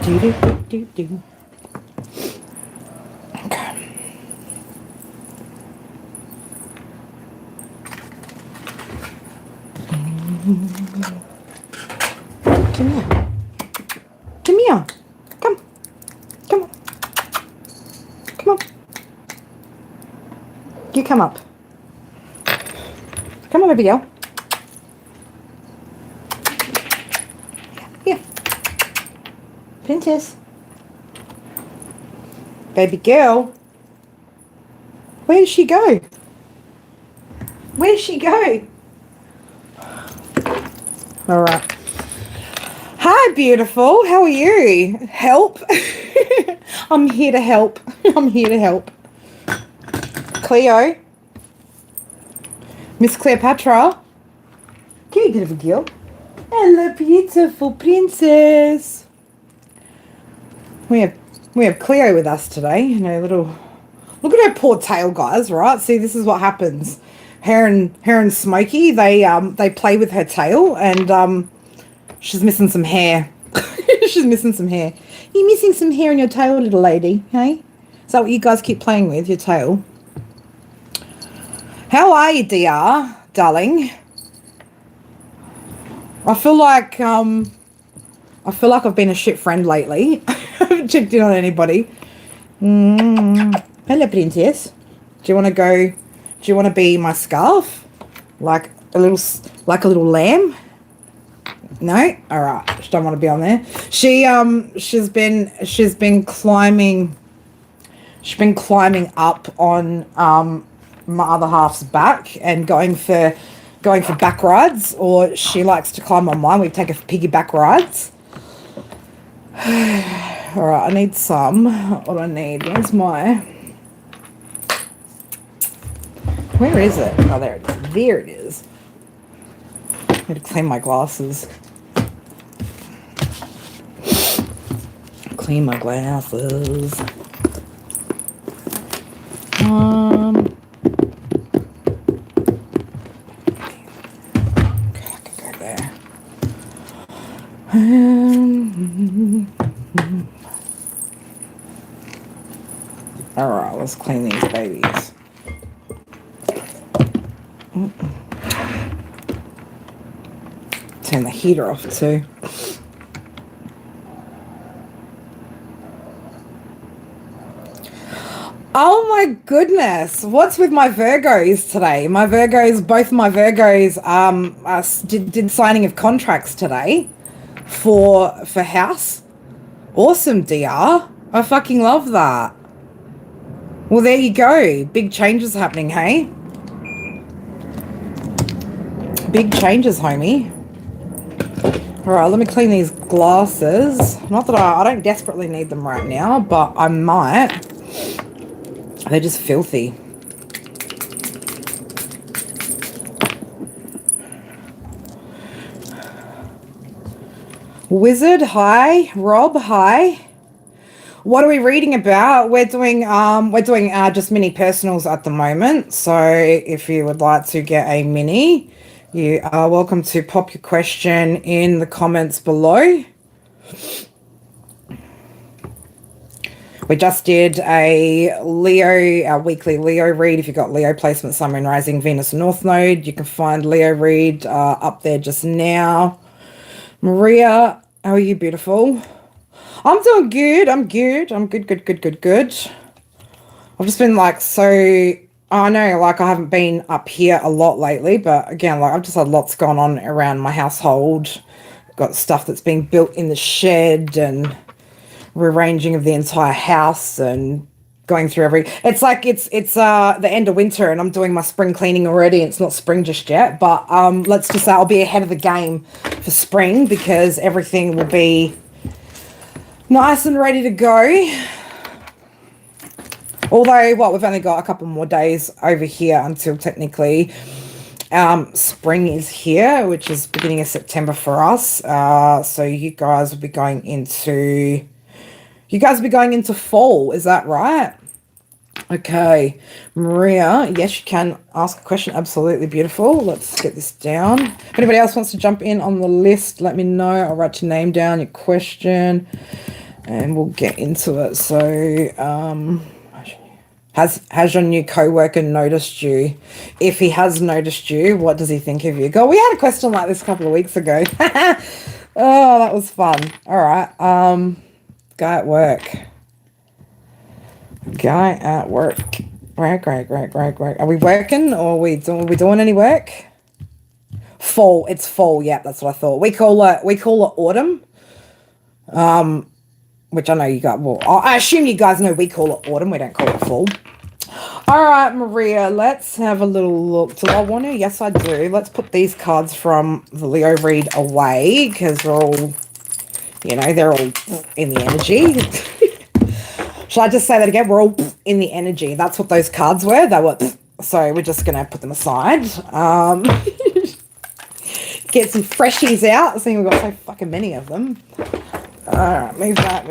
Do, do, do, do, do. Okay. Come here. Come here. Come. Come on. Come on. You come up. Come on, baby girl. Here. Princess. Baby girl. Where did she go? Where did she go? All right. Hi, beautiful. How are you? Help. I'm here to help. I'm here to help. Cleo. Miss Cleopatra. Give me a bit of a deal. Hello, beautiful princess. We have Cleo with us today. You know, little. Look at her poor tail, guys. Right? See, this is what happens. Her and Smokey, they play with her tail, and she's missing some hair. She's missing some hair. You're missing some hair in your tail, little lady. Hey, is that what you guys keep playing with, your tail? How are you, DR, darling? I feel like I've been a shit friend lately. I haven't checked in on anybody. Hello, princess. Do you want to go? Do you want to be my scarf? Like a little lamb? No? All right. She don't want to be on there. She's been climbing up on my other half's back and going for back rides, or she likes to climb on mine. We take a piggyback rides. All right, I need some. What do I need? Where is it? Oh, there it is. There it is. I need to clean my glasses. Clean my glasses. Okay, I can go there. All right, let's clean these babies. Turn the heater off too. Oh my goodness, what's with my Virgos today? Both my Virgos did signing of contracts today for house. Awesome, DR. I fucking love that. Well, there you go. Big changes happening, hey? Big changes, homie. All right, let me clean these glasses. Not that I don't desperately need them right now, but I might. They're just filthy. Wizard, hi. Rob, hi. What are we reading about? We're doing just mini personals at the moment. So if you would like to get a mini, you are welcome to pop your question in the comments below. We just did a weekly Leo read. If you've got Leo placement, Sun, Moon, Rising, Venus, North Node, you can find Leo read up there just now. Maria, how are you, beautiful? I'm doing good. I'm good. Good. I've just been like I know, like I haven't been up here a lot lately, but again, like I've just had lots going on around my household. Got stuff that's being built in the shed and rearranging of the entire house and going through it's the end of winter and I'm doing my spring cleaning already. It's not spring just yet, but let's just say I'll be ahead of the game for spring because everything will be nice and ready to go. Although, we've only got a couple more days over here until technically spring is here, which is beginning of September for us. So you guys will be going into fall, is that right? Okay, Maria, yes, you can ask a question. Absolutely beautiful. Let's get this down. If anybody else wants to jump in on the list, let me know. I'll write your name down, your question. and we'll get into it. So, has your new co-worker noticed you? If he has noticed you, what does he think of you? God, we had a question like this a couple of weeks ago. Oh, that was fun. All right. Guy at work. Guy at work. Great. Are we working or are we doing any work? Fall. It's fall. Yeah, that's what I thought. We call it autumn. Which I know you got. Well, I assume you guys know we call it autumn. We don't call it fall. All right, Maria. Let's have a little look. Do I want to? Yes, I do. Let's put these cards from the Leo read away because they're all, they're all in the energy. Shall I just say that again? We're all in the energy. That's what those cards were. They were. So we're just going to put them aside. Get some freshies out. I think we've got so fucking many of them. All right, move that.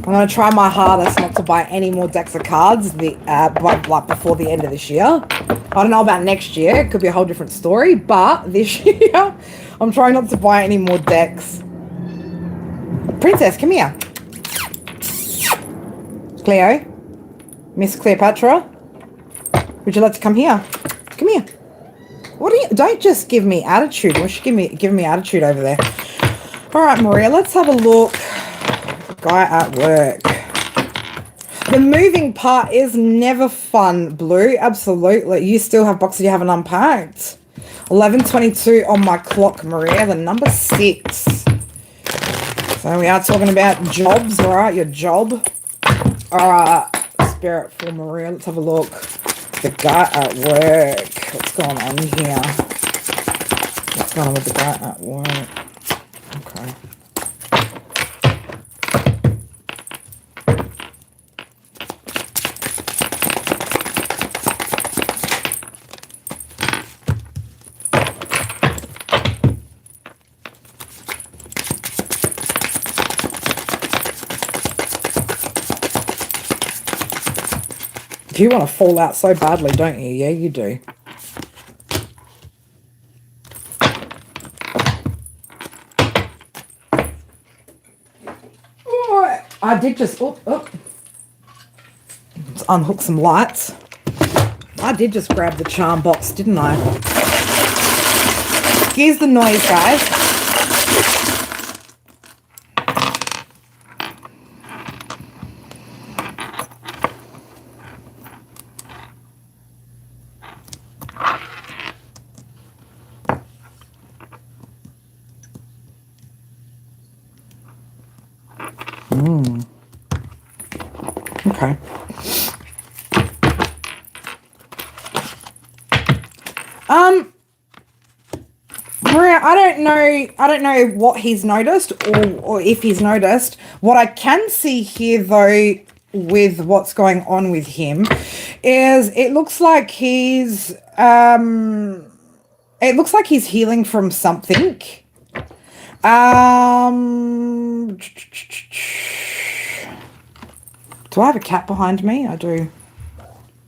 I'm going to try my hardest not to buy any more decks of cards before the end of this year. I don't know about next year. It could be a whole different story. But this year, I'm trying not to buy any more decks. Princess, come here. Cleo. Miss Cleopatra. Would you like to come here? Come here. What are you? Don't just give me attitude. You should give me attitude over there. All right, Maria, let's have a look. Guy at work. The moving part is never fun, Blue. Absolutely. You still have boxes you haven't unpacked. 11:22 on my clock, Maria. The number 6. So we are talking about jobs, all right? Your job. All right. Spirit for Maria. Let's have a look. The guy at work. What's going on here? What's going on with the guy at work? Okay. You want to fall out so badly, don't you? Yeah, you do. Oh, I did just... Let's unhook some lights. I did just grab the charm box, didn't I? Here's the noise, guys. Okay. Maria, I don't know what he's noticed or if he's noticed. What I can see here though with what's going on with him is it looks like he's healing from something. Do I have a cat behind me? I do.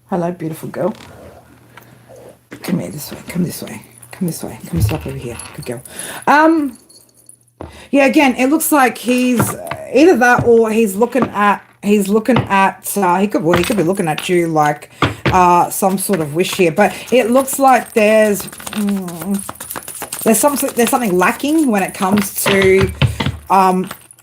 Hello, beautiful girl. Come here this way. Come this way. Come this way. Come stop over here. Good girl. Yeah, again, it looks like he's either that or he's looking at he could be looking at you like some sort of wish here, but it looks like there's something lacking when it comes to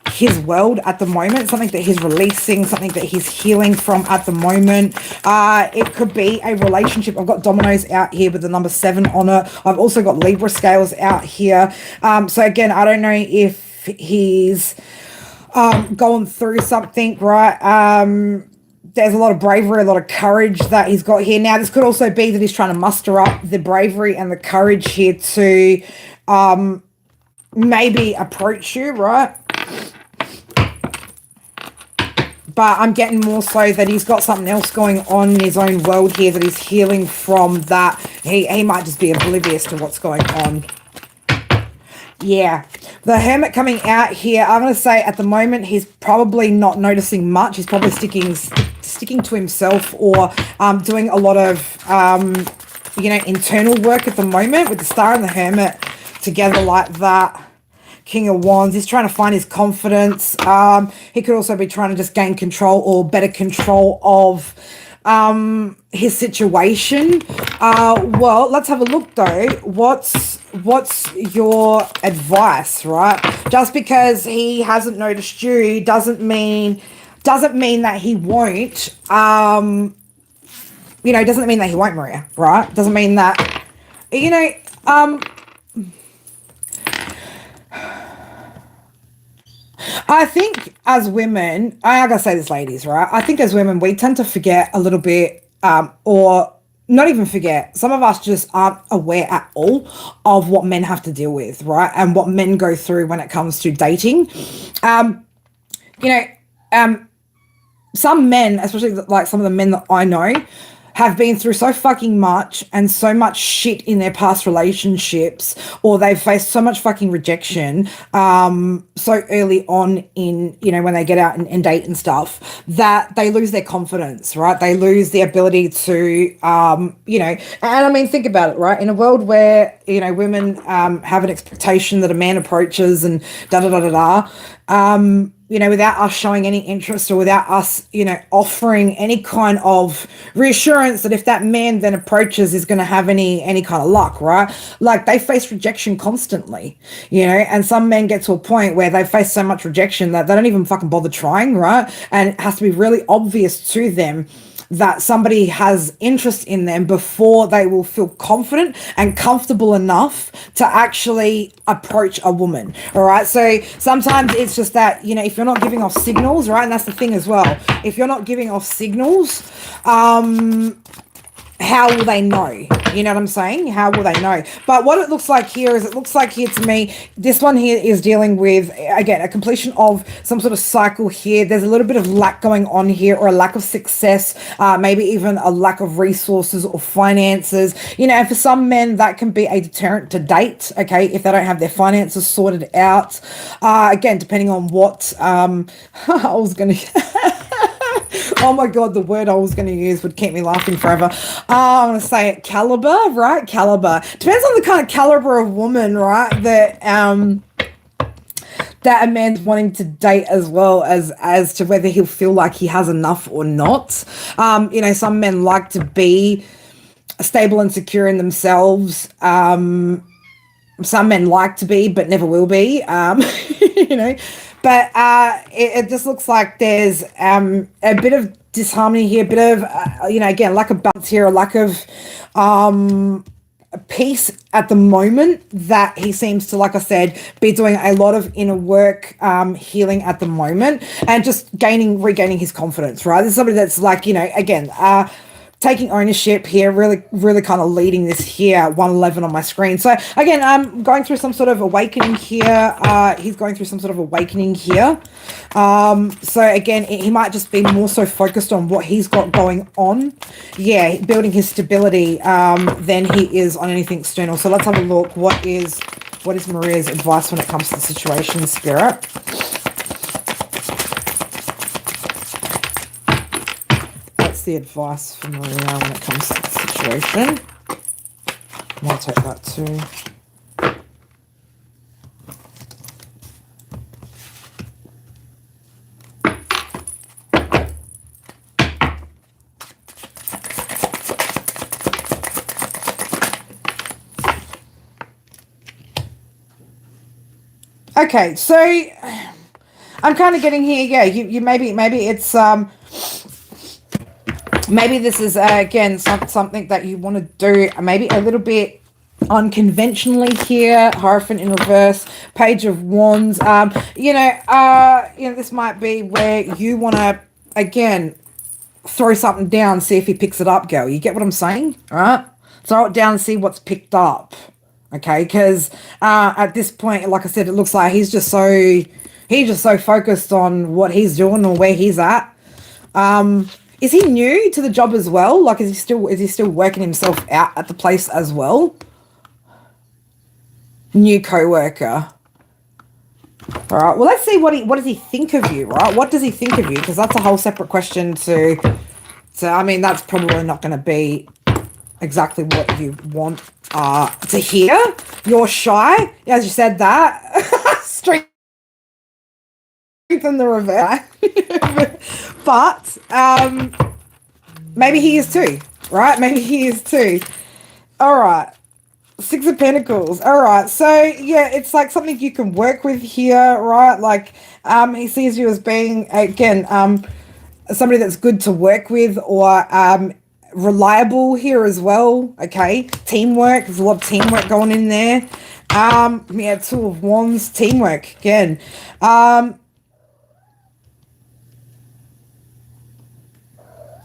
his world at the moment, something that he's releasing, something that he's healing from at the moment. It could be a relationship. I've got dominoes out here with the number 7 on it. I've also got Libra scales out here. So again, I don't know if he's going through something, right? There's a lot of bravery, a lot of courage that he's got here. Now, this could also be that he's trying to muster up the bravery and the courage here to maybe approach you, right? But I'm getting more so that he's got something else going on in his own world here that he's healing from, that he might just be oblivious to what's going on. Yeah. The Hermit coming out here, I'm going to say at the moment he's probably not noticing much. He's probably sticking to himself or doing a lot of you know, internal work at the moment with the Star and the Hermit together like that. King of Wands. He's trying to find his confidence. He could also be trying to just gain control or better control of his situation. Well, let's have a look though. What's your advice, right? Just because he hasn't noticed you doesn't mean that he won't. You know, doesn't mean that he won't, Maria, right? Doesn't mean that, you know, I think as women, I gotta say this, ladies, right? I think as women, we tend to forget a little bit, or not even forget. Some of us just aren't aware at all of what men have to deal with, right? And what men go through when it comes to dating. You know, some men, especially like some of the men that I know, have been through so fucking much and so much shit in their past relationships, or they've faced so much fucking rejection so early on in, you know, when they get out and date and stuff, that they lose their confidence, right? They lose the ability to, you know, and I mean, think about it, right? In a world where, you know, women have an expectation that a man approaches and you know, without us showing any interest or without us, you know, offering any kind of reassurance that if that man then approaches is going to have any kind of luck, right? Like they face rejection constantly, you know, and some men get to a point where they face so much rejection that they don't even fucking bother trying, right? And it has to be really obvious to them that somebody has interest in them before they will feel confident and comfortable enough to actually approach a woman. All right. So sometimes it's just that, you know, if you're not giving off signals, right? And that's the thing as well. If you're not giving off signals, how will they know? You know what I'm saying? How will they know? But what it looks like here is, it looks like here to me, this one here is dealing with, again, a completion of some sort of cycle here. There's a little bit of lack going on here, or a lack of success, maybe even a lack of resources or finances. You know, and for some men, that can be a deterrent to date, okay, if they don't have their finances sorted out. Again, depending on what I was going to... Oh my God, the word I was going to use would keep me laughing forever. I'm going to say it, caliber, right? Caliber. Depends on the kind of caliber of woman, right? That a man's wanting to date, as well as to whether he'll feel like he has enough or not. You know, some men like to be stable and secure in themselves. Some men like to be, but never will be, you know. But it just looks like there's a bit of disharmony here, a bit of, you know, again, lack of balance here, a lack of peace at the moment, that he seems to, like I said, be doing a lot of inner work, healing at the moment, and just regaining his confidence, right? There's somebody that's like, you know, again, taking ownership here, really kind of leading this here, 111 on my screen. So again, I'm going through some sort of awakening here. He's going through some sort of awakening here. So again, he might just be more so focused on what he's got going on. Yeah, building his stability than he is on anything external. So let's have a look. What is Maria's advice when it comes to the situation, Spirit? The advice for Maria when it comes to the situation. I'll take that too. Okay, so I'm kind of getting here. Yeah, you maybe it's maybe this is, again, something that you want to do maybe a little bit unconventionally here. Hierophant in reverse, Page of Wands. You know, this might be where you want to, again, throw something down, see if he picks it up, girl. You get what I'm saying? All right? Throw it down and see what's picked up. Okay? Because at this point, like I said, it looks like he's just so focused on what he's doing or where he's at. Is he new to the job as well? Like, is he still working himself out at the place as well? New co-worker. All right. Well, let's see what does he think of you, right? What does he think of you? Because that's a whole separate question to I mean, that's probably not going to be exactly what you want to hear. You're shy, as you said that. Strengthen the reverse. But maybe he is too, right? Maybe he is too. All right. Six of Pentacles. All right. So yeah, it's like something you can work with here, right? Like he sees you as being again somebody that's good to work with, or reliable here as well. Okay. Teamwork. There's a lot of teamwork going in there. Yeah, Two of Wands, teamwork again.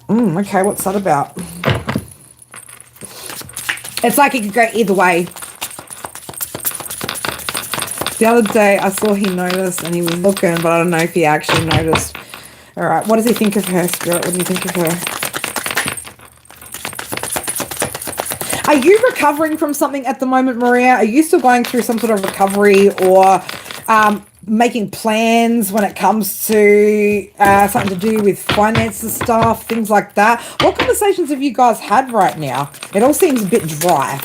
Okay, what's that about? It's like it could go either way. The other day I saw he noticed and he was looking, but I don't know if he actually noticed. All right, what does he think of her, Spirit? What do you think of her? Are you recovering from something at the moment, Maria? Are you still going through some sort of recovery, or making plans when it comes to something to do with finances stuff, things like that? What conversations have you guys had right now? It all seems a bit dry.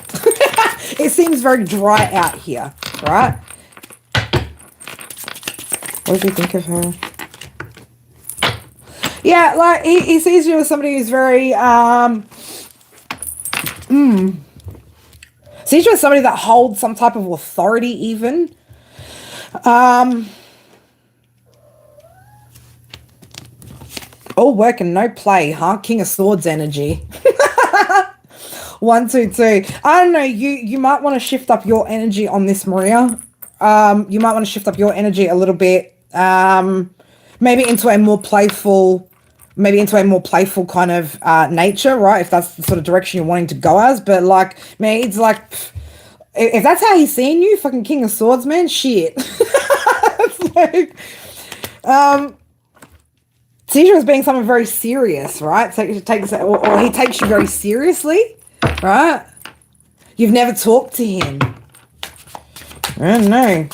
It seems very dry out here, right? What do you think of her? Yeah, like he sees you as somebody who's very sees you as somebody that holds some type of authority even. All work and no play, huh? King of Swords energy. 1, 2, 2. I don't know. You might want to shift up your energy on this, Maria. You might want to shift up your energy a little bit. Maybe into a more playful, kind of nature, right? If that's the sort of direction you're wanting to go as. But like, man, it's like, if that's how he's seeing you, fucking King of Swords, man, shit. It's like, Caesar as being someone very serious, right? So he takes you very seriously, right? You've never talked to him. I don't know.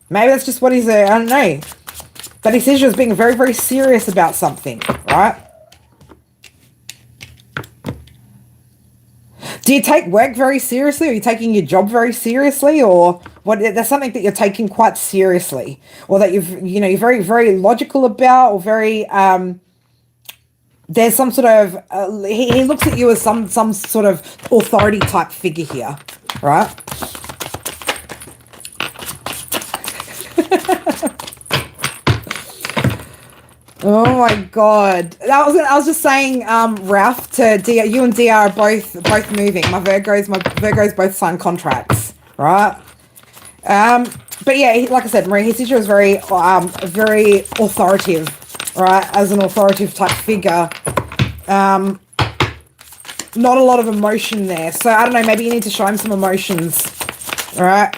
Maybe that's just what he's I don't know. But he sees you as being very, very serious about something, right? Do you take work very seriously? Are you taking your job very seriously? Or what? That's something that you're taking quite seriously, or that you're very, very logical about, or very there's some sort of he looks at you as some sort of authority type figure here, right? Oh my God! I was just saying, Ralph, to Dia, you and Dia are both moving. My Virgos both signed contracts, right? But yeah, like I said, Maria, his teacher is very authoritative, right? As an authoritative type figure, not a lot of emotion there. So I don't know. Maybe you need to show him some emotions, all right?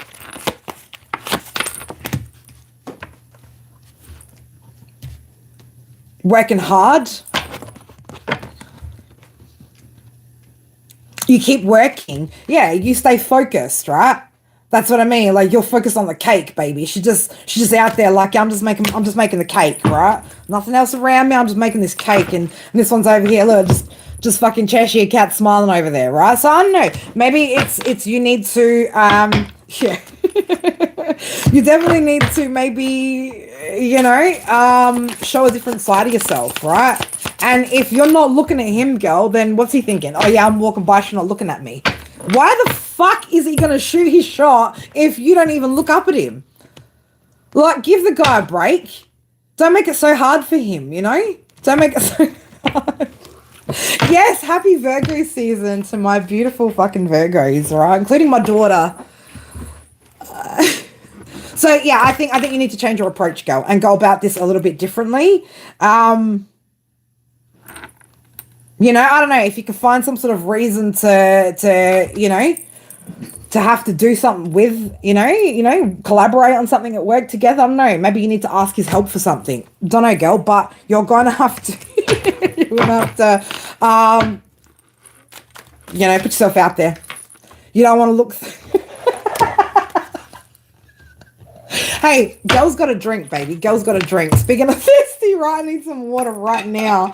Working hard. You keep working. Yeah, you stay focused, right? That's what I mean. Like, you're focused on the cake, baby. She's just out there like, I'm just making the cake, right? Nothing else around me. I'm just making this cake, and this one's over here. Look, just fucking Cheshire cat smiling over there, right? So I don't know. Maybe it's you need to yeah. You definitely need to maybe, show a different side of yourself, right? And if you're not looking at him, girl, then what's he thinking? Oh yeah, I'm walking by, she's not looking at me. Why the fuck is he gonna shoot his shot if you don't even look up at him? Like, give the guy a break. Don't make it so hard for him, Don't make it so hard. Yes, happy Virgo season to my beautiful fucking Virgos, right? Including my daughter. So yeah, I think you need to change your approach, girl, and go about this a little bit differently. I don't know if you can find some sort of reason to have to do something with, collaborate on something at work together. I don't know. Maybe you need to ask his help for something. Don't know, girl, but you're going to have to, put yourself out there. You don't want to look. Hey, girl's got a drink, baby. Girl's got a drink. Speaking of thirsty, right? I need some water right now.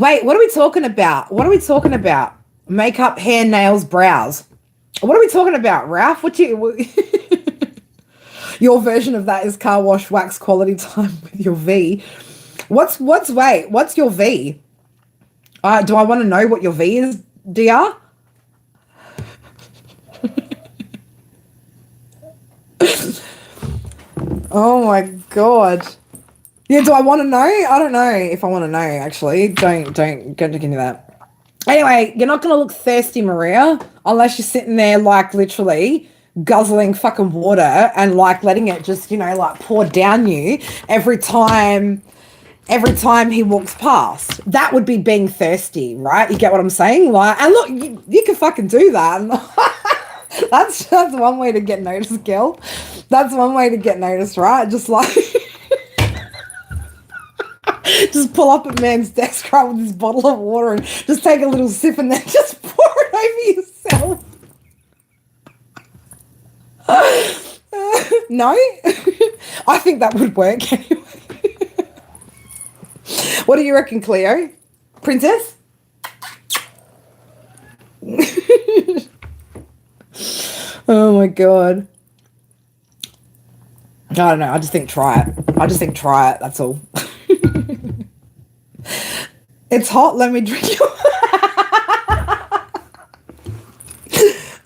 Wait, what are we talking about? What are we talking about? Makeup, hair, nails, brows. What are we talking about, Ralph? Your version of that is car wash, wax, quality time with your V. What's your V? Do I want to know what your V is, DR? Oh my god. Yeah, do I want to know? I don't know if I want to know, actually. Don't into that. Anyway, you're not going to look thirsty, Maria, unless you're sitting there, like, literally guzzling fucking water and, like, letting it just, like, pour down you every time he walks past. That would be being thirsty, right? You get what I'm saying? Like, and look, you can fucking do that. That's one way to get noticed, girl. That's one way to get noticed, right? Just like... just pull up at man's desk, right, with this bottle of water and just take a little sip and then just pour it over yourself. No? I think that would work anyway. What do you reckon, Cleo? Princess? Oh my god. I don't know. I just think try it. That's all. It's hot. Let me drink you.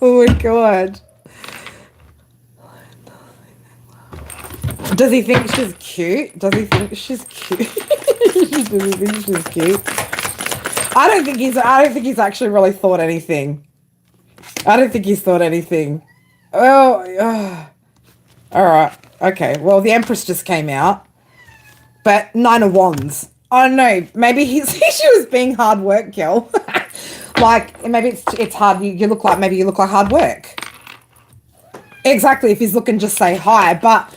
Oh my god. Does he think she's cute? Does he think she's cute? I don't think he's actually really thought anything. Oh, all right. Okay. Well, the Empress just came out, but 9 of Wands. I don't know. Maybe she was being hard work, girl. Like, maybe it's hard. You look like hard work. Exactly. If he's looking, just say hi. But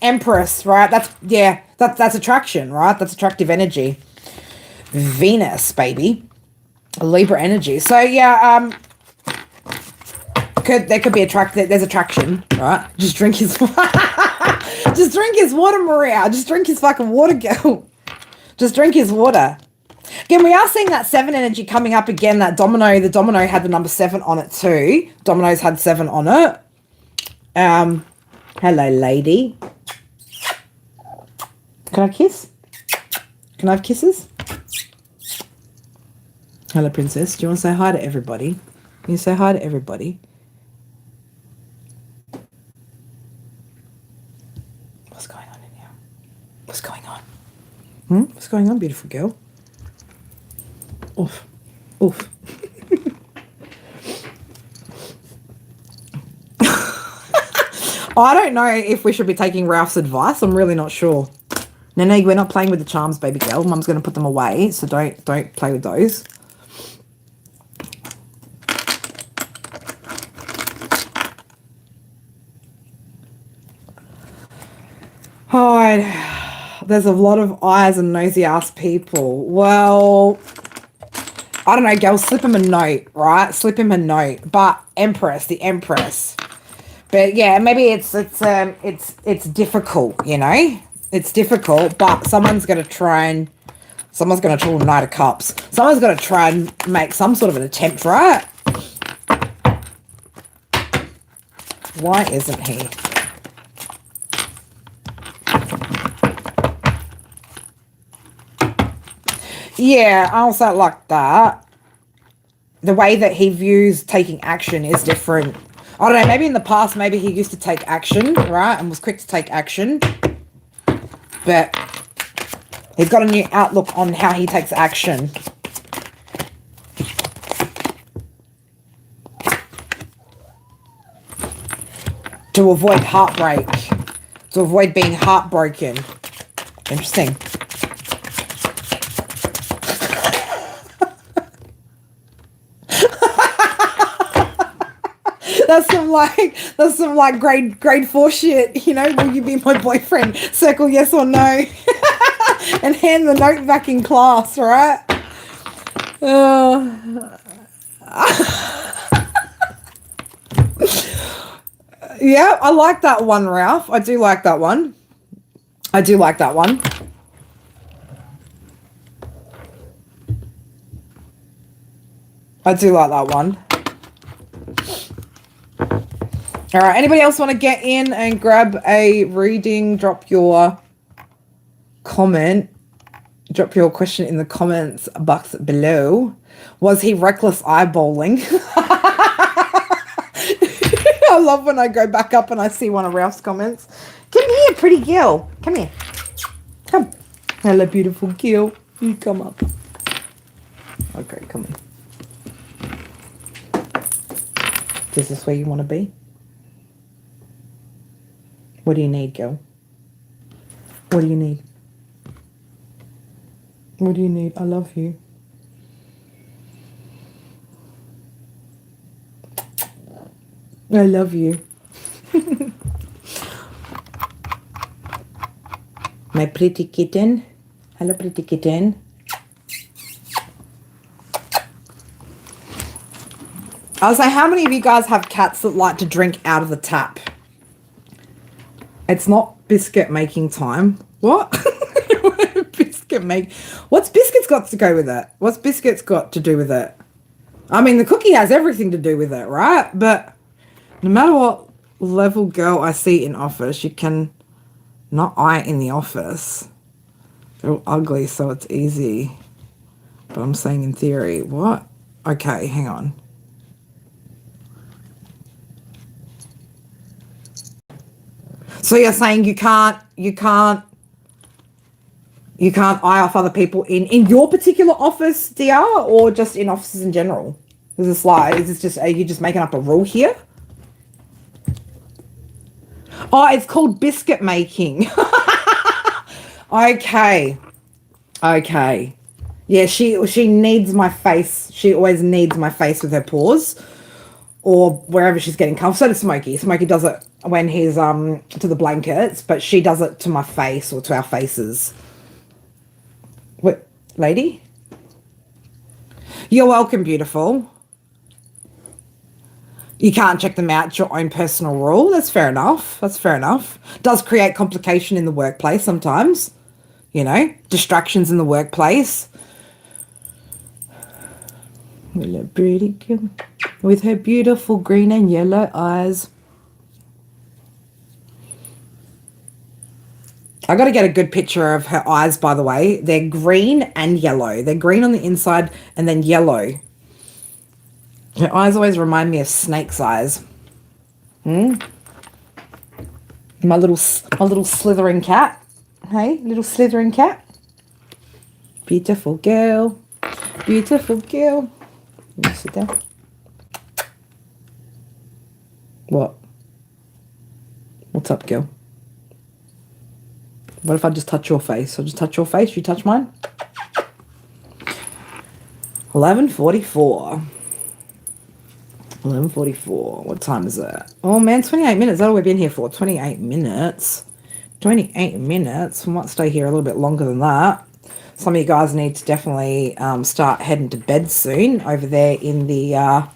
Empress, right? That's attraction, right? That's attractive energy. Venus, baby. Libra energy. So yeah, there could be there's attraction, right? Just drink his just drink his water, Maria. Just drink his fucking water, girl. Just drink his water. Again, we are seeing that 7 energy coming up again. That domino, the domino had the number 7 on it too. Dominoes had 7 on it. Hello, lady. Can I kiss? Can I have kisses? Hello, princess. Do you want to say hi to everybody? Can you say hi to everybody? What's going on in here? What's going on? What's going on, beautiful girl? Oof. Oof. I don't know if we should be taking Ralph's advice. I'm really not sure. No, we're not playing with the charms, baby girl. Mum's going to put them away, so don't play with those. Oh, there's a lot of eyes and nosy ass people. Well, I don't know, girl. Slip him a note, right? Slip him a note. But Empress, the Empress. But yeah, maybe it's difficult, It's difficult, but someone's going to try Knight of Cups. Someone's going to try and make some sort of an attempt, right? Why isn't he? Yeah, I also like that. The way that he views taking action is different. I don't know, maybe in the past, maybe he used to take action, right? And was quick to take action. But he's got a new outlook on how he takes action. To avoid heartbreak. To avoid being heartbroken. Interesting. That's some like grade 4 shit, will you be my boyfriend? Circle yes or no. And hand the note back in class, right? Yeah, I like that one, Ralph. I do like that one. I do like that one. All right, anybody else want to get in and grab a reading? Drop your comment. Drop your question in the comments box below. Was he reckless eyeballing? I love when I go back up and I see one of Ralph's comments. Come here, pretty girl. Come here. Come. Hello, beautiful girl. You come up. Okay, come on. Is this where you want to be? What do you need, girl? What do you need? What do you need? I love you. I love you. My pretty kitten. Hello, pretty kitten. I was like, how many of you guys have cats that like to drink out of the tap? It's not biscuit making time. What? Biscuit make. What's biscuits got to go with it? What's biscuits got to do with it? I mean, the cookie has everything to do with it, right? But no matter what level girl I see in office, you can not eye in the office. They're all ugly, so it's easy. But I'm saying in theory, what? Okay, hang on. So you're saying you can't eye off other people in your particular office, DR, or just in offices in general? Is this just, are you just making up a rule here? Oh, it's called biscuit making. Okay. Okay. Yeah, she needs my face. She always needs my face with her paws. Or wherever she's getting comfortable. So does Smokey. Smokey does it when he's to the blankets, but she does it to my face or to our faces. What, lady? You're welcome, beautiful. You can't check them out. It's your own personal rule. That's fair enough. That's fair enough. Does create complication in the workplace sometimes. You know, distractions in the workplace. Little pretty girl with her beautiful green and yellow eyes. I got to get a good picture of her eyes, by the way. They're green and yellow. They're green on the inside and then yellow. Her eyes always remind me of snake's eyes. My little slithering cat. Hey, little slithering cat. Beautiful girl. Beautiful girl. Let me sit down. What? What's up, girl? What if I just touch your face? I'll just touch your face. You touch mine? 11:44. 11:44. What time is it? Oh, man, 28 minutes. That's all we've been here for. 28 minutes. 28 minutes. We might stay here a little bit longer than that. Some of you guys need to definitely start heading to bed soon over there in the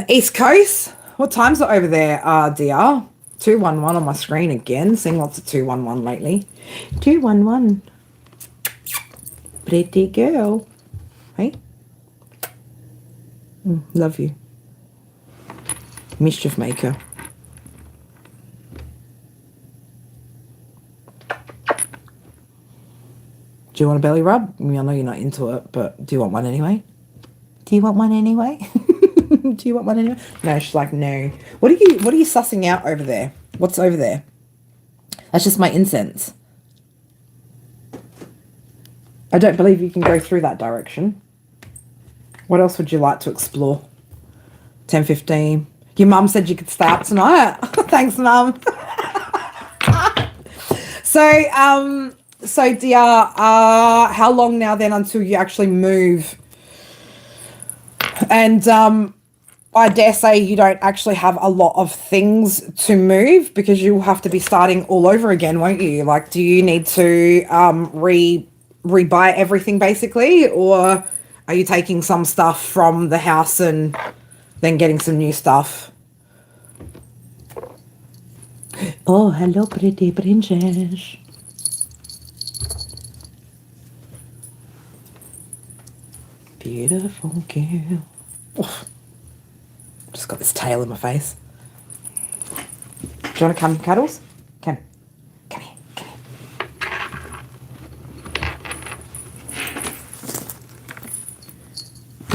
East Coast. What time's it over there, DR? 211 on my screen again. Seeing lots of 211 lately. 211. Pretty girl. Hey? Love you. Mischief maker. Do you want a belly rub? I mean, I know you're not into it, but do you want one anyway? Do you want one anyway? Do you want one anyway? No, she's like, no. What are you sussing out over there? What's over there? That's just my incense. I don't believe you can go through that direction. What else would you like to explore? 10:15. Your mum said you could stay up tonight. Thanks, mum. So dear, how long now then until you actually move? And I dare say you don't actually have a lot of things to move because you'll have to be starting all over again, won't you? Like, do you need to rebuy everything basically, or are you taking some stuff from the house and then getting some new stuff? Oh, hello, pretty princess. Beautiful girl. Oof. Just got this tail in my face. Do you want to come, Cuddles? Come. Come here. Come here.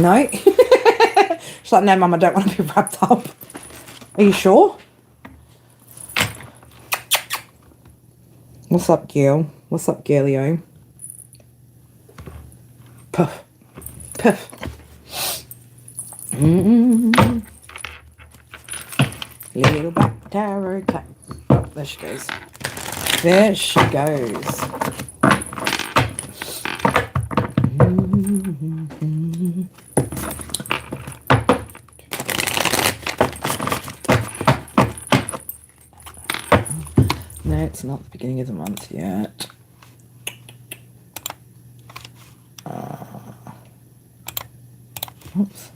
No? She's like, no, Mum, I don't want to be wrapped up. Are you sure? What's up, girl? What's up, girlio? Puff. Puff. Little black tarot cat. Oh, there she goes. There she goes. No, it's not the beginning of the month yet. Oops.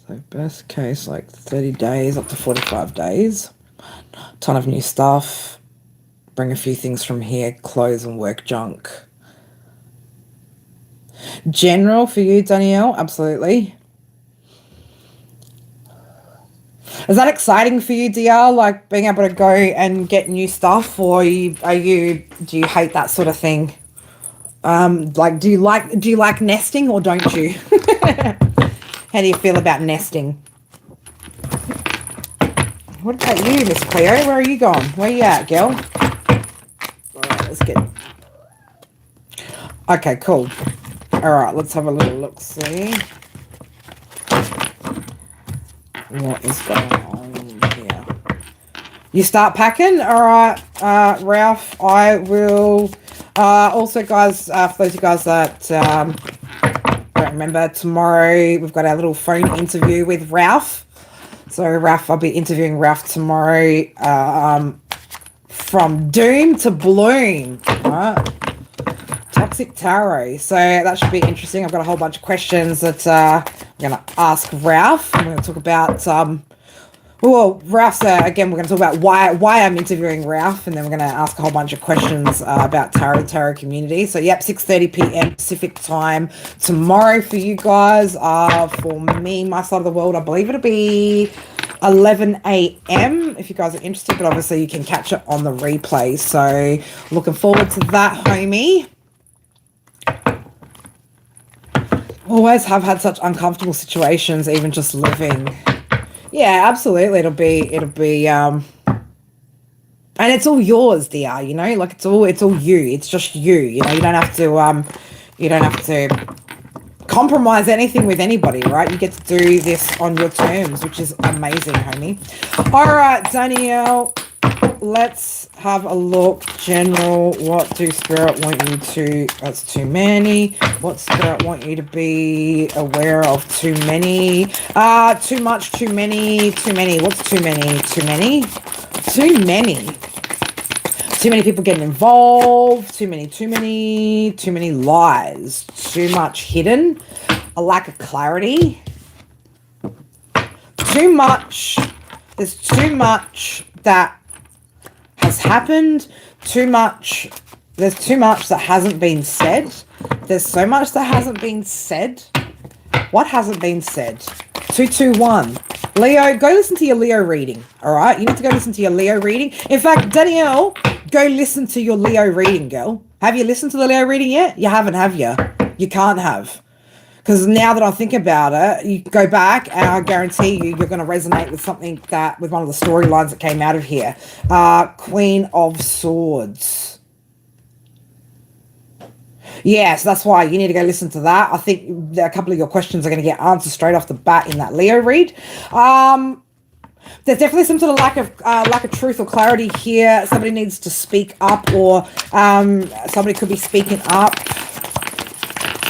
So best case, like 30 days, up to 45 days. Ton of new stuff. Bring a few things from here, clothes and work junk. General for you, Danielle, absolutely. Is that exciting for you, DR? Like being able to go and get new stuff, or do you hate that sort of thing? Like do you like nesting or don't you? How do you feel about nesting? What about you, Miss Cleo? Where are you going? Where are you at, girl? Alright, let's get... Okay, cool. Alright, let's have a little look, see what is going on here. You start packing? Alright, Ralph, I will... also, guys, for those of you guys that don't remember, tomorrow we've got our little phone interview with Ralph. So, Ralph, I'll be interviewing Ralph tomorrow from Doom to Bloom. Right? Toxic Tarot. So, that should be interesting. I've got a whole bunch of questions that I'm going to ask Ralph. I'm going to talk about... Well, Ralph's, again, we're going to talk about why I'm interviewing Ralph, and then we're going to ask a whole bunch of questions about Tarot community. So, yep, 6:30 p.m. Pacific time tomorrow for you guys. For me, my side of the world, I believe it'll be 11 a.m. if you guys are interested, but obviously you can catch it on the replay. So, looking forward to that, homie. Always have had such uncomfortable situations, even just living. Yeah, absolutely. It'll be, and it's all yours, DR, you know, like it's all you. It's just you, you know, you don't have to compromise anything with anybody, right? You get to do this on your terms, which is amazing, homie. All right, Danielle, let's have a look. General, what do Spirit want you to, that's too many. What Spirit want you to be aware of? Too many. Too much, too many, too many. What's too many? Too many? Too many. Too many people getting involved. Too many lies. Too much hidden. A lack of clarity. Too much. There's too much that has happened. Too much. There's too much that hasn't been said. There's so much that hasn't been said. What hasn't been said? 221. Leo, go listen to your Leo reading. All right? You need to go listen to your Leo reading. In fact, Danielle, go listen to your Leo reading, girl. Have you listened to the Leo reading yet? You haven't, have you? You can't have. Because now that I think about it, you go back and I guarantee you're going to resonate with something with one of the storylines that came out of here. Queen of Swords. Yes, that's why you need to go listen to that. I think a couple of your questions are going to get answered straight off the bat in that Leo read. There's definitely some sort of lack of truth or clarity here. Somebody needs to speak up, or somebody could be speaking up.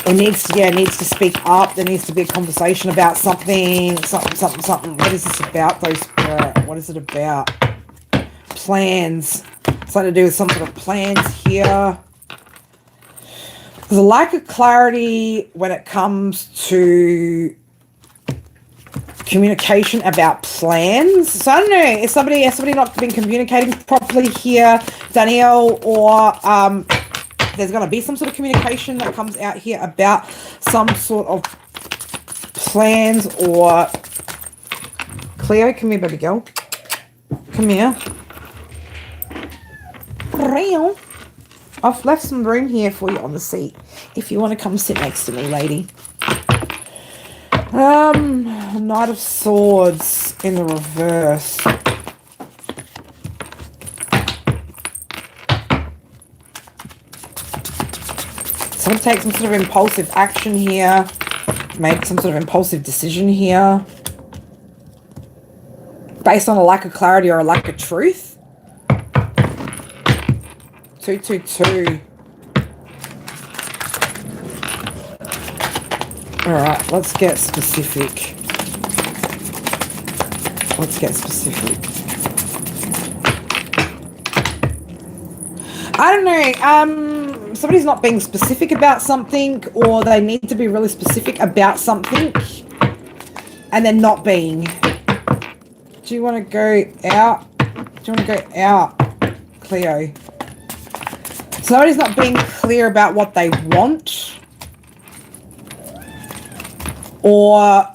Or needs to speak up. There needs to be a conversation about something. What is this about, though, Spirit? What is it about? Plans. Something to do with some sort of plans here. There's a lack of clarity when it comes to communication about plans. So I don't know, is somebody not been communicating properly here, Danielle, or there's going to be some sort of communication that comes out here about some sort of plans or... Cleo, come here, baby girl. Come here. Real. I've left some room here for you on the seat if you want to come sit next to me, lady. Knight of Swords in the reverse. Someone take some sort of impulsive action here. Make some sort of impulsive decision here. Based on a lack of clarity or a lack of truth. 222. Alright, let's get specific. Let's get specific. I don't know, somebody's not being specific about something, or they need to be really specific about something, and they're not being. Do you want to go out? Do you want to go out, Cleo? Somebody's not being clear about what they want, or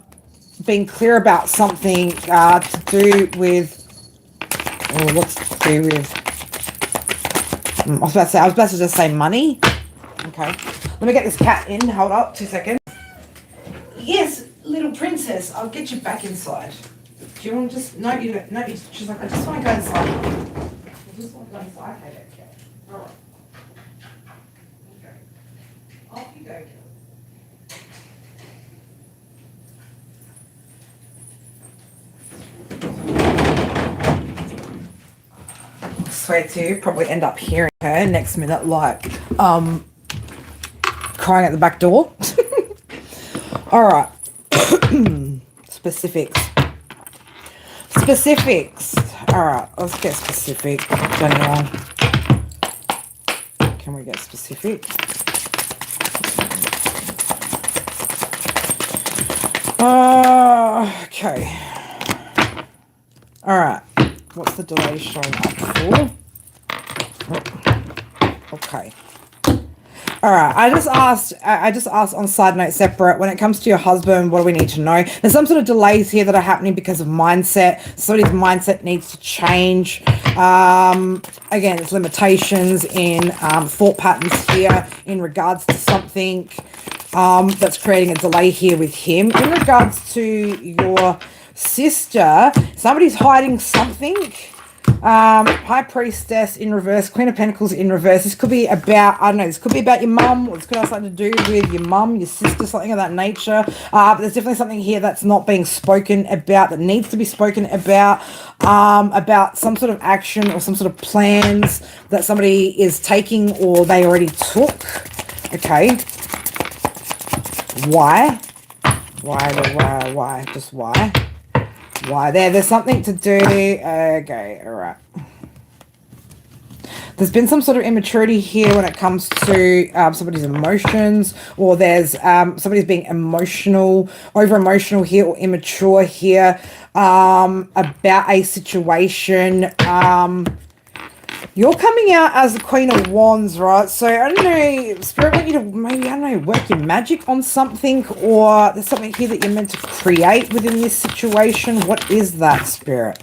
being clear about something to do with, or what's to do with, I was about to just say money. Okay, let me get this cat in. Hold up 2 seconds. Yes, little princess, I'll get you back inside. Do you want to just, no, you don't, no, she's like, I just want to go inside. I just want to go inside. Okay. All right. Okay. Off you go. I swear to, probably end up hearing her next minute, like, crying at the back door. All right. Specifics. Specifics. All right, let's get specific. Danielle. Can we get specific? Okay. All right. What's the delay showing up for? Okay. All right, I just asked on side note separate, when it comes to your husband, what do we need to know? There's some sort of delays here that are happening because of mindset. Somebody's mindset needs to change. Again, it's limitations in thought patterns here in regards to something that's creating a delay here with him. In regards to your sister, somebody's hiding something. High Priestess in reverse, Queen of Pentacles in reverse. This could be about, I don't know, this could be about your mum, or this could have something to do with your mum, your sister, something of that nature. But there's definitely something here that's not being spoken about, that needs to be spoken about some sort of action or some sort of plans that somebody is taking or they already took. Okay. Why? Why? Just why? Why? There's something to do. Okay, all right. There's been some sort of immaturity here when it comes to somebody's emotions, or there's somebody's being emotional, over emotional here, or immature here about a situation. You're coming out as the Queen of Wands, right? So, I don't know, Spirit want you to maybe, I don't know, work your magic on something, or there's something here that you're meant to create within this situation. What is that, Spirit?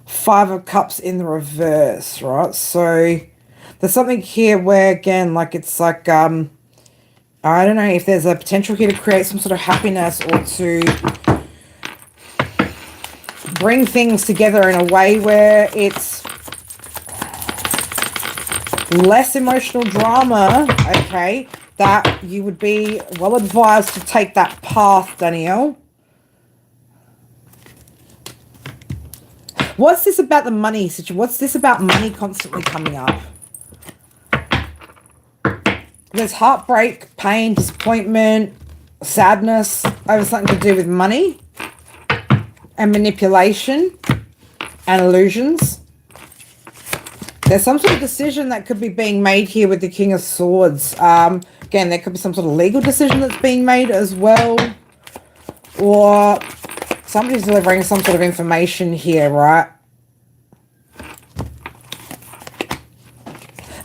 Five of Cups in the reverse, right? So, there's something here where, again, like, it's like, I don't know if there's a potential here to create some sort of happiness or to bring things together in a way where it's less emotional drama, okay, that you would be well advised to take that path, Danielle. What's this about the money situation? What's this about money constantly coming up? There's heartbreak, pain, disappointment, sadness over something to do with money and manipulation and illusions. There's some sort of decision that could be being made here with the King of Swords. Again, there could be some sort of legal decision that's being made as well. Or somebody's delivering some sort of information here, right?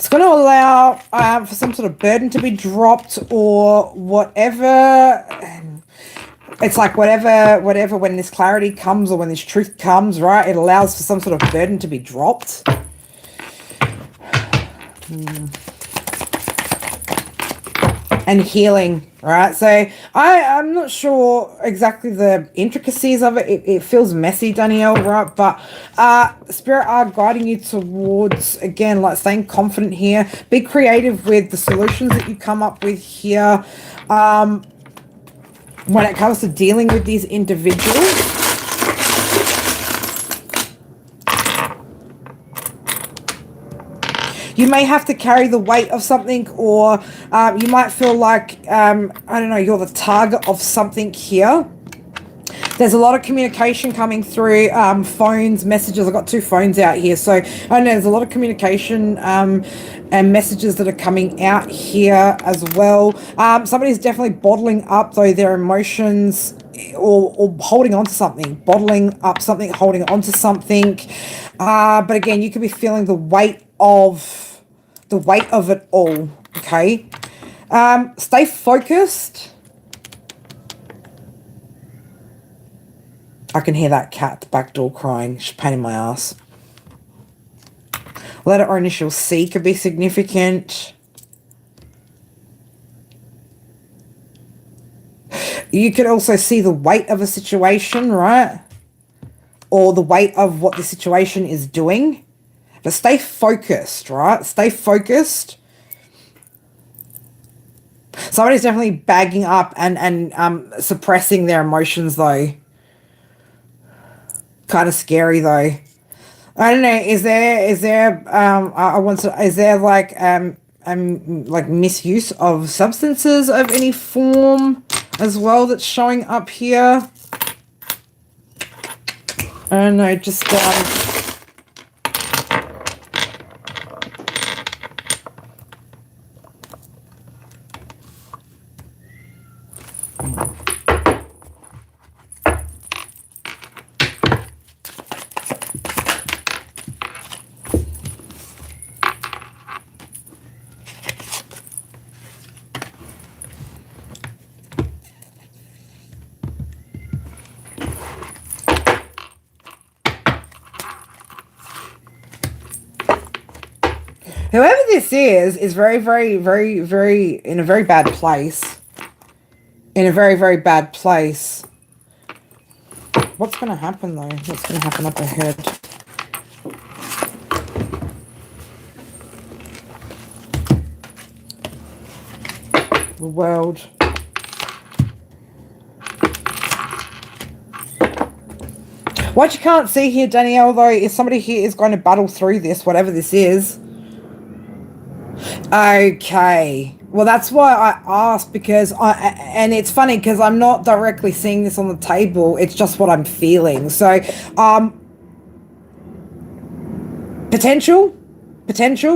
It's going to allow for some sort of burden to be dropped or whatever. It's like whatever, when this clarity comes or when this truth comes, right, it allows for some sort of burden to be dropped. And healing, right? So I'm not sure exactly the intricacies of it. It feels messy, Danielle, right? But Spirit are guiding you towards, again, like staying confident here. Be creative with the solutions that you come up with here. When it comes to dealing with these individuals. You may have to carry the weight of something, or you might feel like, I don't know, you're the target of something here. There's a lot of communication coming through, phones, messages. I've got 2 phones out here. So, I know there's a lot of communication and messages that are coming out here as well. Somebody's definitely bottling up, though, their emotions or holding on to something. Bottling up something, holding on to something. But again, you could be feeling the weight of it all, okay? Stay focused. I can hear that cat at the back door crying. She's pain in my ass. Letter or initial C could be significant. You could also see the weight of a situation, right? Or the weight of what the situation is doing. But stay focused, right? Stay focused. Somebody's definitely bagging up and suppressing their emotions, though. Kind of scary, though. I don't know. Is there like misuse of substances of any form as well that's showing up here? I don't know. Just whoever this is very, very, very, very in a very bad place. In a very, very bad place. What's going to happen, though? What's going to happen up ahead? The world. What you can't see here, Danielle, though, is somebody here is going to battle through this, whatever this is. Okay. Well, that's why I asked, because and it's funny because I'm not directly seeing this on the table. It's just what I'm feeling. So, potential,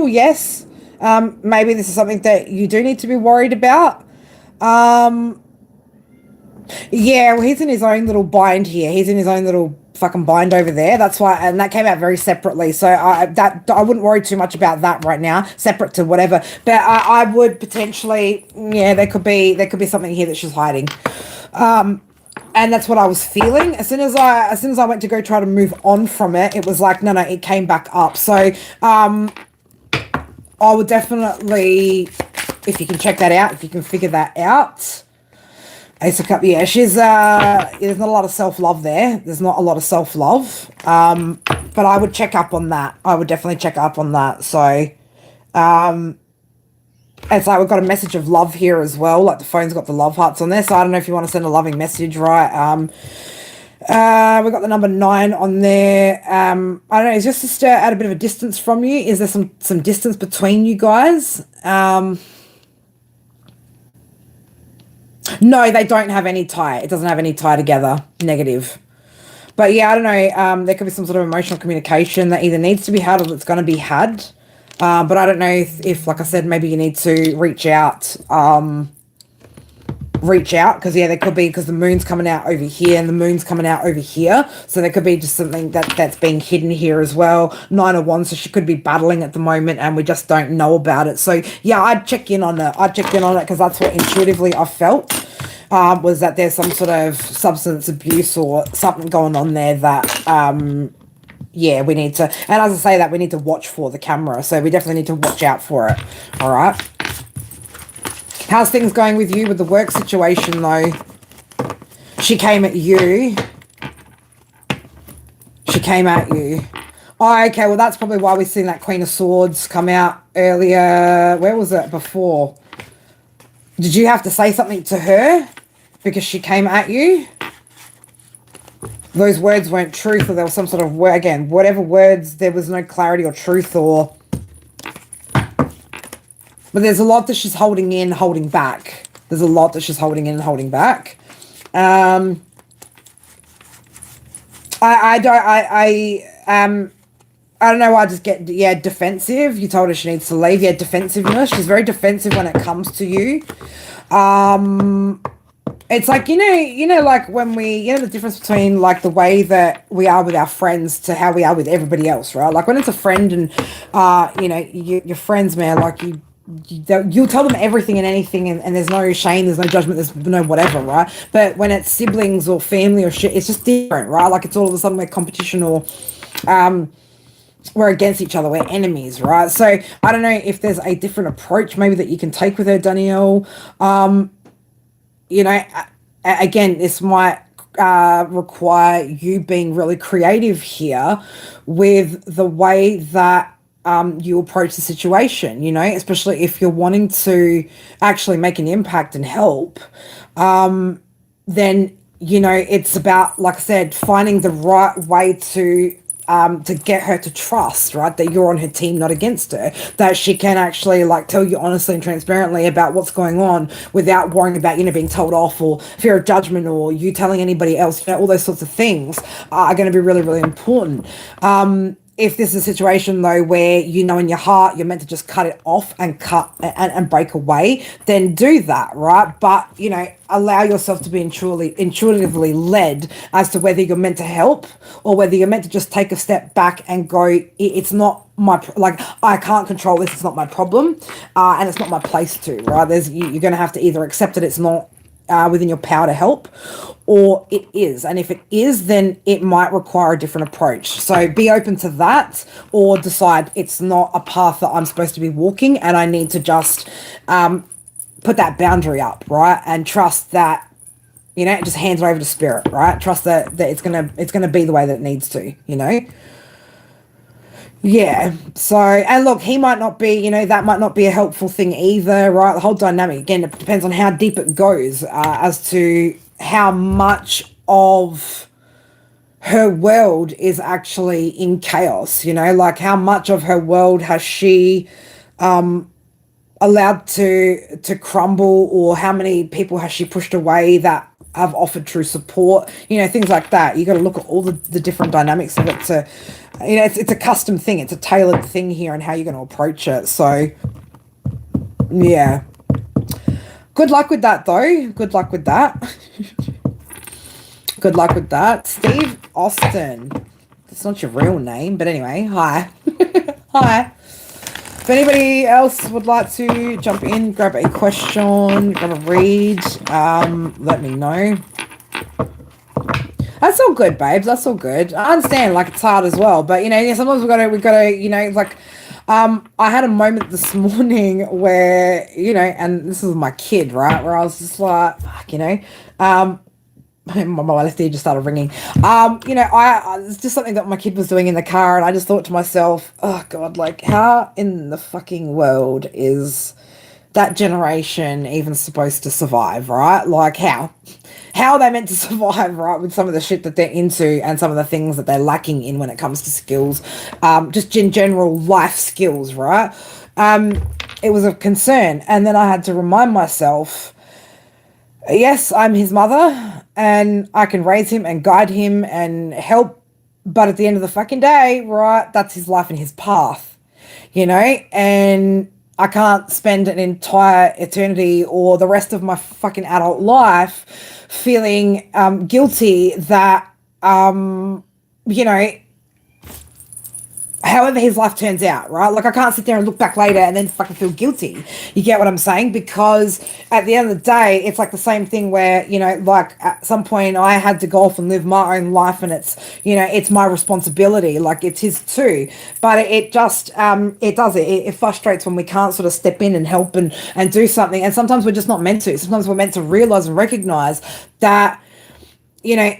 yes. Maybe this is something that you do need to be worried about. Yeah, well, he's in his own little bind here. He's in his own little fucking bind over there. That's why, and that came out very separately. So I wouldn't worry too much about that right now, separate to whatever. But I would potentially, yeah, there could be something here that she's hiding. And that's what I was feeling. As soon as I went to go try to move on from it, it was like, no, it came back up. So I would definitely, if you can check that out, if you can figure that out. Ace of Cups, yeah, she's, there's not a lot of self-love there. There's not a lot of self-love. But I would check up on that. I would definitely check up on that. So, it's like we've got a message of love here as well. Like the phone's got the love hearts on there. So I don't know if you want to send a loving message, right? We've got the number 9 on there. I don't know, is your sister at a bit of a distance from you? Is there some distance between you guys? No, they don't have any tie. It doesn't have any tie together. Negative. But yeah, I don't know. There could be some sort of emotional communication that either needs to be had or that's going to be had. But I don't know if, like I said, maybe you need to reach out. reach out, because yeah, there could be, because the moon's coming out over here and the moon's coming out over here, so there could be just something that's being hidden here as well. Nine of Wands, so she could be battling at the moment and we just don't know about it. So yeah, I'd check in on it. Because that's what intuitively I felt, was that there's some sort of substance abuse or something going on there that yeah, we need to, and as I say that, we need to watch for the camera, so we definitely need to watch out for it. All right, how's things going with you with the work situation though? She came at you. Oh, okay, well that's probably why we've seen that Queen of Swords come out earlier. Where was it before? Did you have to say something to her because she came at you? Those words weren't truth, or there was some sort of word, again, whatever words, there was no clarity or truth, or... But there's a lot that she's holding in, holding back. There's a lot that she's holding in and holding back. I don't know why I just get, yeah, defensive. You told her she needs to leave. Yeah, defensiveness. She's very defensive when it comes to you. It's like, like when we, the difference between like the way that we are with our friends to how we are with everybody else, right? Like when it's a friend and, your friends, man, like you'll tell them everything and anything, and there's no shame, there's no judgment, there's no whatever, right? But when it's siblings or family or shit, it's just different, right? Like it's all of a sudden we're competition, or, we're against each other, we're enemies, right? So I don't know if there's a different approach maybe that you can take with her, Danielle. Again, this might require you being really creative here with the way that you approach the situation, especially if you're wanting to actually make an impact and help, then, it's about, like I said, finding the right way to get her to trust, right, that you're on her team, not against her, that she can actually like tell you honestly and transparently about what's going on without worrying about, being told off, or fear of judgment, or you telling anybody else. All those sorts of things are going to be really, really important. If this is a situation though where in your heart you're meant to just cut it off and cut and break away, then do that, right? But allow yourself to be intuitively led as to whether you're meant to help or whether you're meant to just take a step back and go, it's not my, like, I can't control this, it's not my problem, and it's not my place to, right? You're going to have to either accept that it's not within your power to help, or it is. And if it is, then it might require a different approach. So be open to that, or decide it's not a path that I'm supposed to be walking, and I need to just put that boundary up, right? And trust that, just hands it over to spirit, right? Trust that it's gonna be the way that it needs to, Yeah. So, and look, he might not be, that might not be a helpful thing either, right? The whole dynamic, again, it depends on how deep it goes, as to how much of her world is actually in chaos, like how much of her world has she allowed to crumble, or how many people has she pushed away that have offered true support, things like that. You got to look at all the different dynamics of it to, it's a custom thing. It's a tailored thing here, and how you're going to approach it. So, yeah. Good luck with that, though. Good luck with that. Good luck with that. Steve Austin. That's not your real name, but anyway, hi. Hi. If anybody else would like to jump in, grab a question, grab a read, let me know. That's all good, babes. That's all good. I understand, like, it's hard as well, but sometimes we gotta, like, I had a moment this morning where, and this is my kid, right, where I was just like, fuck, my left ear just started ringing. It's just something that my kid was doing in the car, and I just thought to myself, oh God, like, how in the fucking world is that generation even supposed to survive, right? Like, how are they meant to survive, right, with some of the shit that they're into and some of the things that they're lacking in when it comes to skills, just in general life skills, right? It was a concern, and then I had to remind myself, yes, I'm his mother, and I can raise him and guide him and help, but at the end of the fucking day, right, that's his life and his path, and I can't spend an entire eternity or the rest of my fucking adult life feeling guilty that, you know, however his life turns out, right? Like, I can't sit there and look back later and then fucking feel guilty. You get what I'm saying? Because at the end of the day, it's like the same thing where, you know, like at some point I had to go off and live my own life, and it's, you know, it's my responsibility. Like, it's his too. But it just, it frustrates when we can't sort of step in and help and do something. And sometimes we're just not meant to. Sometimes we're meant to realize and recognize that, you know,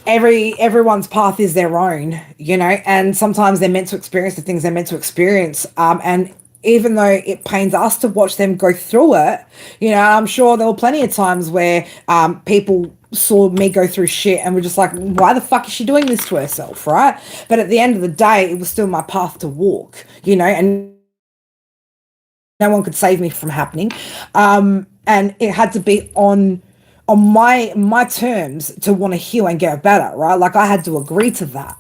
everyone's path is their own, you know, and sometimes they're meant to experience the things they're meant to experience. And even though it pains us to watch them go through it, you know, I'm sure there were plenty of times where people saw me go through shit and were just like, why the fuck is she doing this to herself, right? But at the end of the day, it was still my path to walk, you know, and no one could save me from happening. And it had to be on my terms to want to heal and get better, right? Like, I had to agree to that.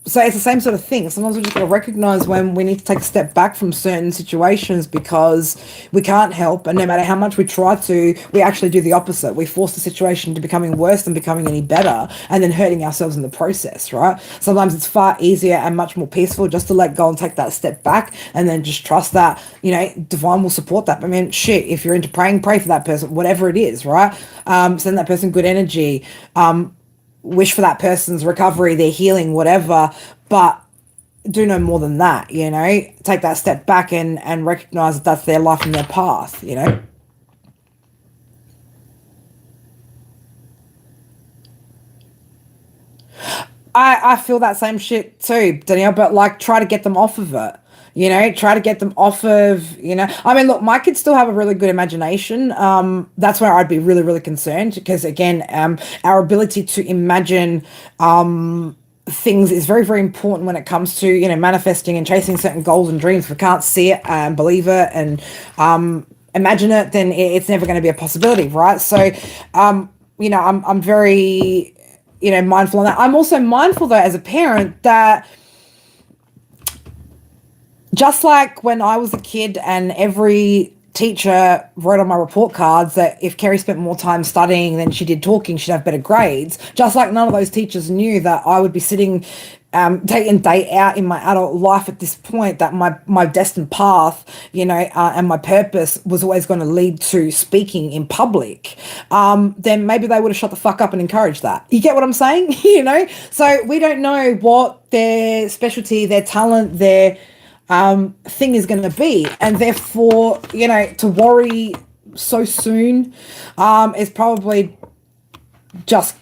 So it's the same sort of thing. Sometimes we just got to recognize when we need to take a step back from certain situations because we can't help, and no matter how much we try to, we actually do the opposite. We force the situation to becoming worse than becoming any better, and then hurting ourselves in the process, right? Sometimes it's far easier and much more peaceful just to let go and take that step back, and then just trust that, you know, divine will support that. I mean, shit, if you're into praying, pray for that person, whatever it is, right? Send that person good energy. Wish for that person's recovery, their healing, whatever, but do no more than that, you know? Take that step back and recognize that that's their life and their path, you know? I feel that same shit too, Danielle, but like, try to get them off of it. You know, try to get them off of, you know, I mean, look, my kids still have a really good imagination. That's where I'd be really, really concerned because, again, our ability to imagine things is very, very important when it comes to, you know, manifesting and chasing certain goals and dreams. If we can't see it and believe it and imagine it, then it's never going to be a possibility, right? So, you know, I'm very, you know, mindful on that. I'm also mindful, though, as a parent, that just like when I was a kid and every teacher wrote on my report cards that if Kerry spent more time studying than she did talking, she'd have better grades, just like none of those teachers knew that I would be sitting day in, day out in my adult life at this point, that my destined path, you know, and my purpose was always going to lead to speaking in public, then maybe they would have shut the fuck up and encouraged that. You get what I'm saying? You know? So we don't know what their specialty, their talent, their thing is going to be, and therefore, you know, to worry so soon is probably just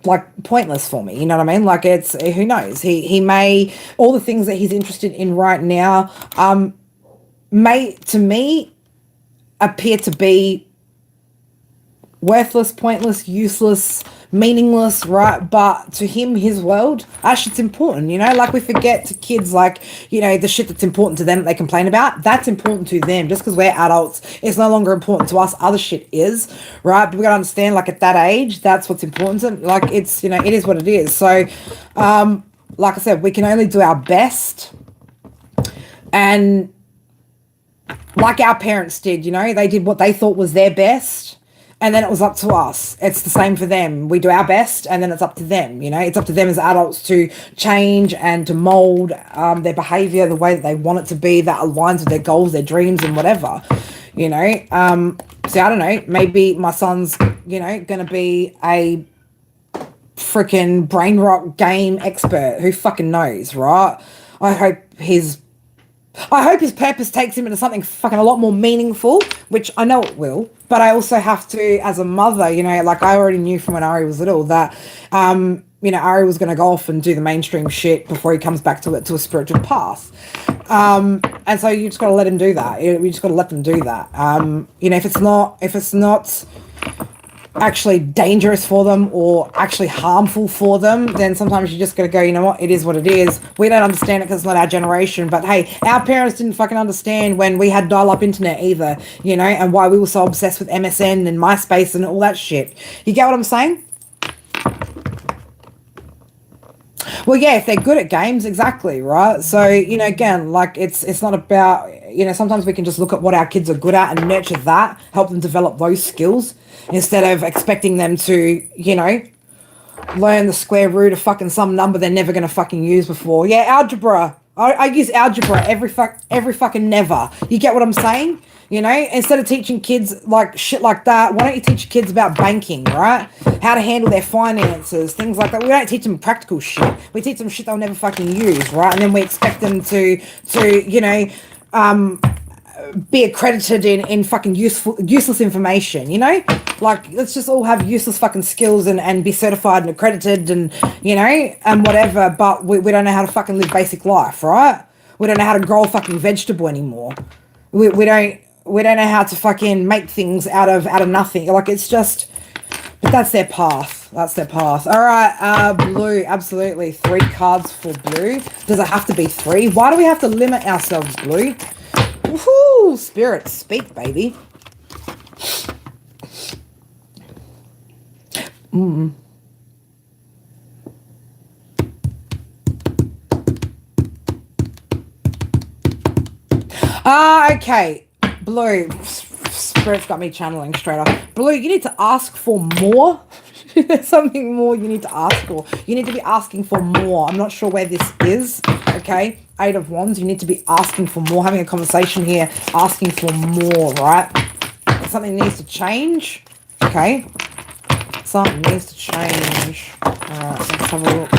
like pointless for me. You know what I mean? Like, it's, who knows, he may, all the things that he's interested in right now may to me appear to be worthless, pointless, useless, meaningless, right? But to him, his world, that shit's important, you know? Like, we forget to kids, like, you know, the shit that's important to them that they complain about, that's important to them. Just because we're adults, it's no longer important to us. Other shit is, right? But we gotta understand, like, at that age, that's what's important to them. Like, it's, you know, it is what it is. So, like I said, we can only do our best. And like our parents did, you know, they did what they thought was their best. And then it was up to us. It's the same for them. We do our best, and then it's up to them. You know, it's up to them as adults to change and to mold their behavior the way that they want it to be, that aligns with their goals, their dreams, and whatever. You know, so I don't know. Maybe my son's, you know, going to be a freaking brain rot game expert. Who fucking knows, right? I hope his purpose takes him into something fucking a lot more meaningful, which I know it will. But I also have to, as a mother, you know, like, I already knew from when Ari was little that, you know, Ari was going to go off and do the mainstream shit before he comes back to a spiritual path. And so you just got to let him do that. You just got to let them do that. You know, if it's not actually dangerous for them or actually harmful for them, then sometimes you just got to go, you know what, it is what it is. We don't understand it because it's not our generation, but hey, our parents didn't fucking understand when we had dial-up internet either, you know, and why we were so obsessed with MSN and MySpace and all that shit. You get what I'm saying? Well, yeah, if they're good at games, exactly, right? So, again, like it's not about, sometimes we can just look at what our kids are good at and nurture that, help them develop those skills instead of expecting them to, learn the square root of fucking some number they're never going to fucking use before. Yeah, algebra. I use algebra every fucking never. You get what I'm saying? Instead of teaching kids like shit like that, why don't you teach kids about banking, right? How to handle their finances, things like that. We don't teach them practical shit. We teach them shit they'll never fucking use, right? And then we expect them to be accredited in fucking useless information, Like, let's just all have useless fucking skills and be certified and accredited and whatever, but we don't know how to fucking live basic life, right? We don't know how to grow a fucking vegetable anymore. We don't know how to fucking make things out of nothing. Like, it's just, but that's their path. That's their path. All right, blue, absolutely. 3 cards for blue. Does it have to be 3? Why do we have to limit ourselves, blue? Woohoo! Spirit, speak, baby. Okay. Blue. Spirit's got me channeling straight up. Blue, you need to ask for more. There's something more you need to ask for. You need to be asking for more. I'm not sure where this is. Okay. 8 of Wands. You need to be asking for more. Having a conversation here. Asking for more, right? Something needs to change. Okay. Something needs to change. Alright, let's have a look.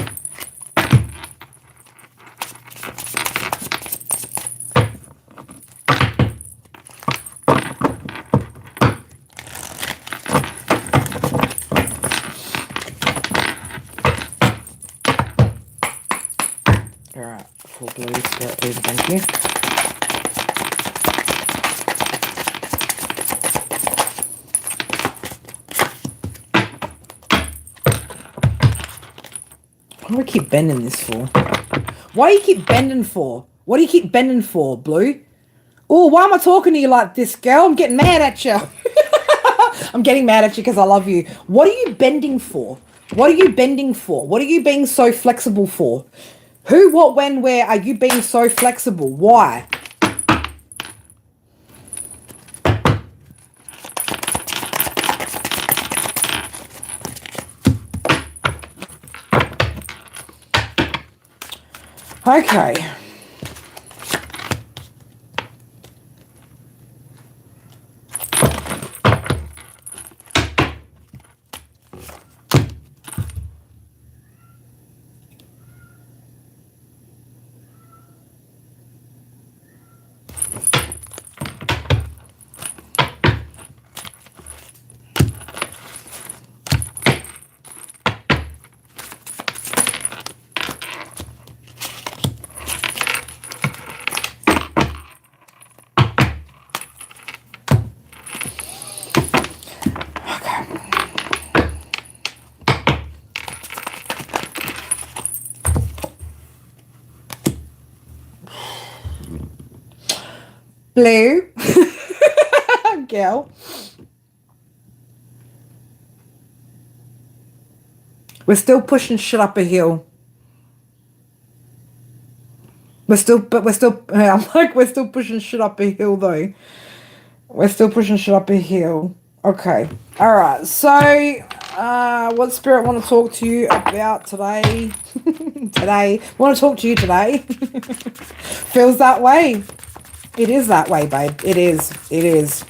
Alright, for blue, spirit, please, thank you. What do I keep bending this for? Why do you keep bending for? What do you keep bending for, Blue? Oh, why am I talking to you like this, girl? I'm getting mad at you. I'm getting mad at you because I love you. What are you bending for? What are you bending for? What are you being so flexible for? Who, what, when, where are you being so flexible? Why? Okay. Blue. Girl. We're still pushing shit up a hill. We're still pushing shit up a hill though. We're still pushing shit up a hill. Okay. All right. So, what spirit want to talk to you about today? Today. Want to talk to you today? Feels that way. It is that way, babe. It is. It is.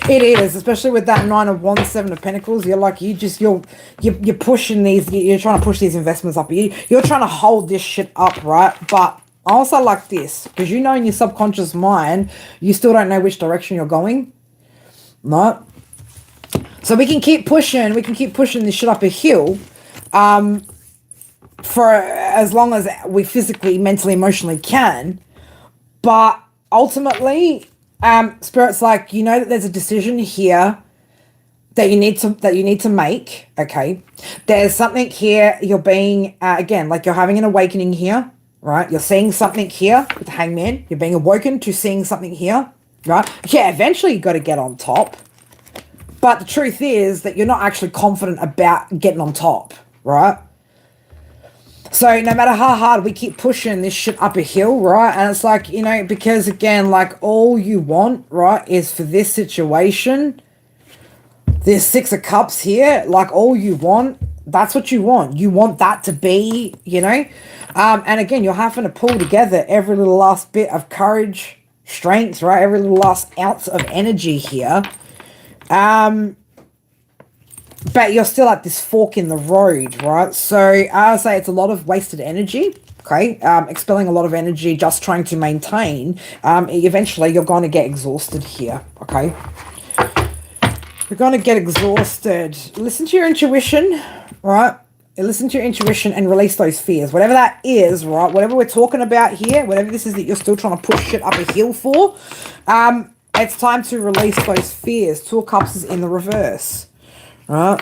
It is, especially with that 9 of Wands, 7 of Pentacles. You're like, you're pushing these. You're trying to push these investments up. You're trying to hold this shit up, right? But I also like this because in your subconscious mind, you still don't know which direction you're going. No. So we can keep pushing. We can keep pushing this shit up a hill, for as long as we physically, mentally, emotionally can. But ultimately, Spirit's like, that there's a decision here that you need to make. Okay, there's something here. You're being again, like you're having an awakening here, right? You're seeing something here with the Hangman. You're being awoken to seeing something here, right? Yeah, eventually you got to get on top, but the truth is that you're not actually confident about getting on top, right? So no matter how hard we keep pushing this shit up a hill, right? And it's like, you know, because again, like all you want, right, is for this situation, this Six of Cups here, like all you want, that's what you want. You want that to be, you know? And again, you're having to pull together every little last bit of courage, strength, right? Every little last ounce of energy here. But you're still at this fork in the road, right? So I would say it's a lot of wasted energy, okay? Expelling a lot of energy just trying to maintain. Eventually, you're going to get exhausted here, okay? You're going to get exhausted. Listen to your intuition, right? Listen to your intuition and release those fears. Whatever that is, right? Whatever we're talking about here, whatever this is that you're still trying to push shit up a hill for, it's time to release those fears. Two of Cups is in the reverse. Right?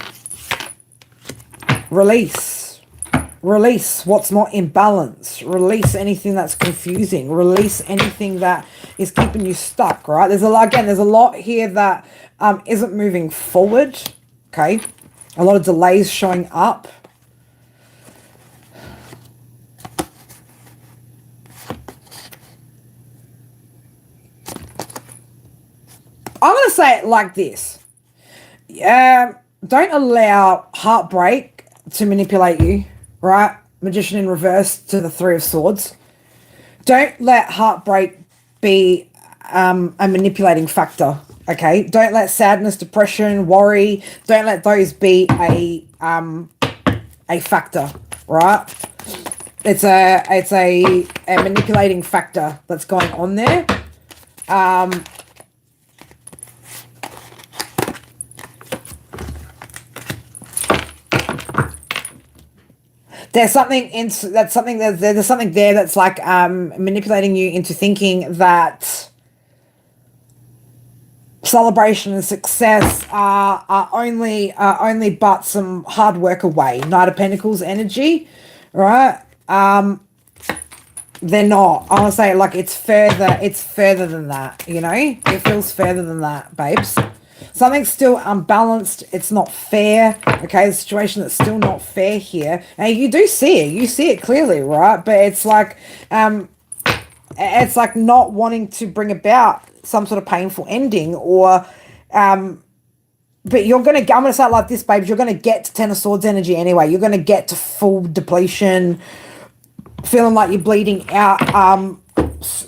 Release what's not in balance. Release anything that's confusing. Release anything that is keeping you stuck, right? There's a lot here that isn't moving forward, okay? A lot of delays showing up. I'm going to say it like this. Don't allow heartbreak to manipulate you, right? Magician in reverse to the Three of Swords. Don't let heartbreak be a manipulating factor, okay? Don't let sadness, depression, worry, don't let those be a factor, right? It's a manipulating factor that's going on there. There's something there's something there that's like manipulating you into thinking that celebration and success are only but some hard work away. Knight of Pentacles energy, right? They're not. I want to say like it's further than that, you know? It feels further than that, babes. Something's still unbalanced. It's not fair. Okay, the situation that's still not fair here. And you do see it. You see it clearly, right? But it's like not wanting to bring about some sort of painful ending or but I'm gonna say it like this, babes. You're gonna get to Ten of Swords energy anyway. You're gonna get to full depletion, feeling like you're bleeding out.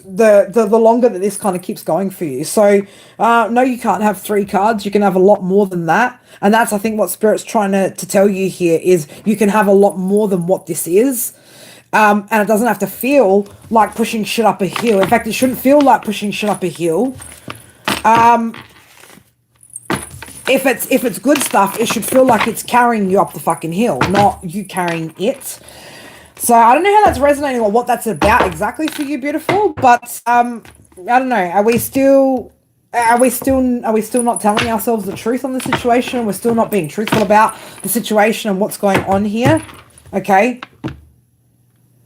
The longer that this kind of keeps going for you. So no, you can't have 3 cards. You can have a lot more than that. And that's, I think, what Spirit's trying to tell you here is you can have a lot more than what this is. And it doesn't have to feel like pushing shit up a hill. In fact, it shouldn't feel like pushing shit up a hill. If it's good stuff, it should feel like it's carrying you up the fucking hill, not you carrying it. So I don't know how that's resonating or what that's about exactly for you, beautiful. But I don't know. Are we still not telling ourselves the truth on the situation? We're still not being truthful about the situation and what's going on here. Okay.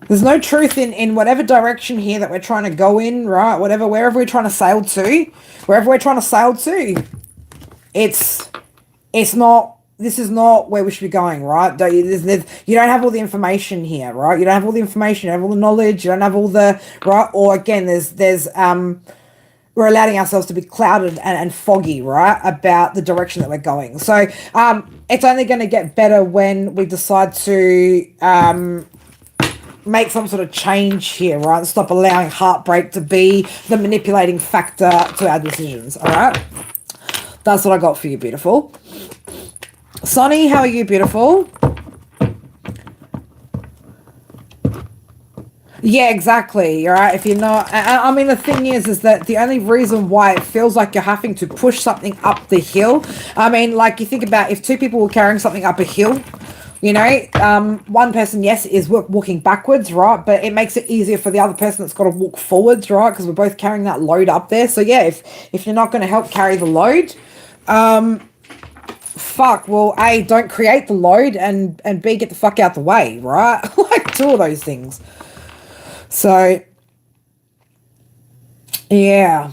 There's no truth in whatever direction here that we're trying to go in, right? Wherever we're trying to sail to, it's not. This is not where we should be going, right? You don't have all the information here, right? You don't have all the information, you don't have all the knowledge, you don't have all the, right? Or again, we're allowing ourselves to be clouded and foggy, right? About the direction that we're going. So it's only going to get better when we decide to make some sort of change here, right? Stop allowing heartbreak to be the manipulating factor to our decisions, all right? That's what I got for you, beautiful. Sonny, how are you, beautiful? Yeah, exactly. All right. If you're not, I mean, the thing is that the only reason why it feels like you're having to push something up the hill, I mean, like you think about if 2 people were carrying something up a hill, you know, one person, yes, is walking backwards, right? But it makes it easier for the other person that's got to walk forwards, right? Because we're both carrying that load up there. So yeah, if you're not going to help carry the load, fuck, well, A, don't create the load, and B, get the fuck out the way, right? Like, 2 of those things. So, yeah.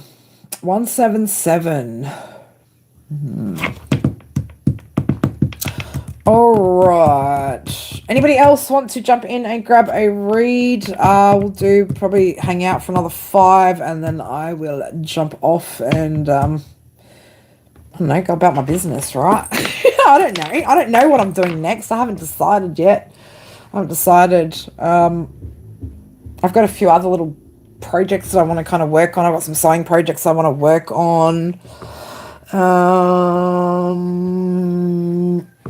177. All right. Anybody else want to jump in and grab a read? We'll do probably hang out for another 5, and then I will jump off and I don't know, go about my business, right? I don't know. I don't know what I'm doing next. I haven't decided yet. I haven't decided. I've got a few other little projects that I want to kind of work on. I've got some sewing projects I want to work on.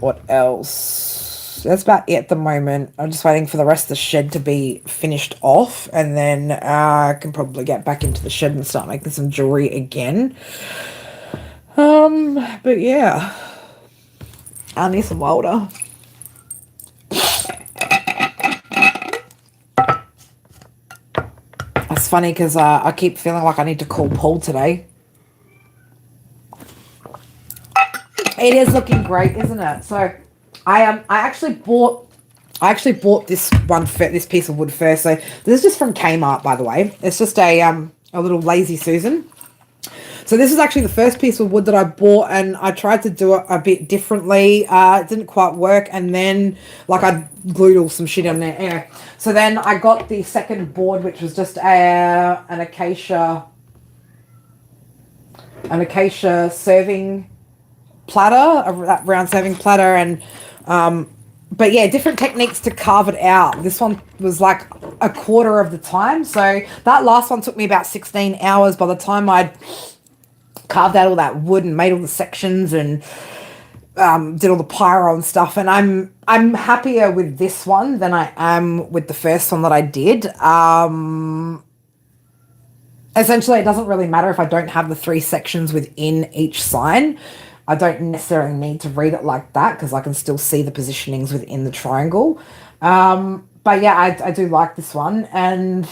What else? That's about it at the moment. I'm just waiting for the rest of the shed to be finished off, and then I can probably get back into the shed and start making some jewelry again. But yeah, I need some water. It's funny because I keep feeling like I need to call Paul today. It is looking great, isn't it? So I actually bought this piece of wood first. So this is just from Kmart, by the way. It's just a little Lazy Susan. So this is actually the first piece of wood that I bought, and I tried to do it a bit differently. It didn't quite work, and then like I glued all some shit on there. Anyway, so then I got the second board, which was just an acacia serving platter, that round serving platter, and but yeah, different techniques to carve it out. This one was like a quarter of the time, so that last one took me about 16 hours by the time I'd carved out all that wood and made all the sections and did all the pyro and stuff. And I'm happier with this one than I am with the first one that I did. Essentially, it doesn't really matter if I don't have the 3 sections within each sign. I don't necessarily need to read it like that because I can still see the positionings within the triangle. But yeah, I do like this one, and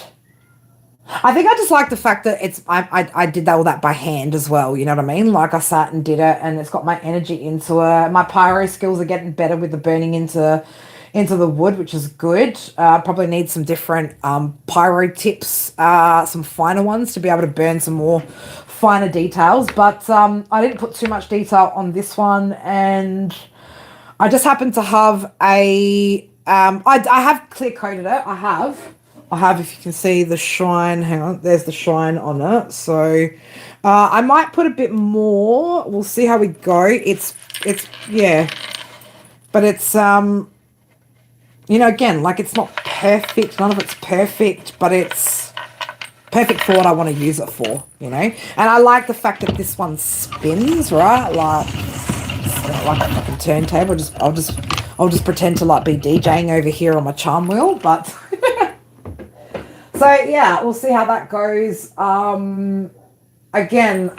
I think I just like the fact that I did all that by hand as well. You know what I mean? Like I sat and did it, and it's got my energy into it. My pyro skills are getting better with the burning into the wood, which is good. Probably need some different pyro tips, some finer ones to be able to burn some more finer details. But I didn't put too much detail on this one, and I just happened to have I have clear coated it. I have, if you can see the shine, hang on, there's the shine on it. So I might put a bit more. We'll see how we go. It's yeah, but it's you know, again, like it's not perfect. None of it's perfect, but it's perfect for what I want to use it for, you know. And I like the fact that this one spins, right? Like a fucking turntable. I'll just pretend to like be DJing over here on my charm wheel, but. So yeah, we'll see how that goes. Again,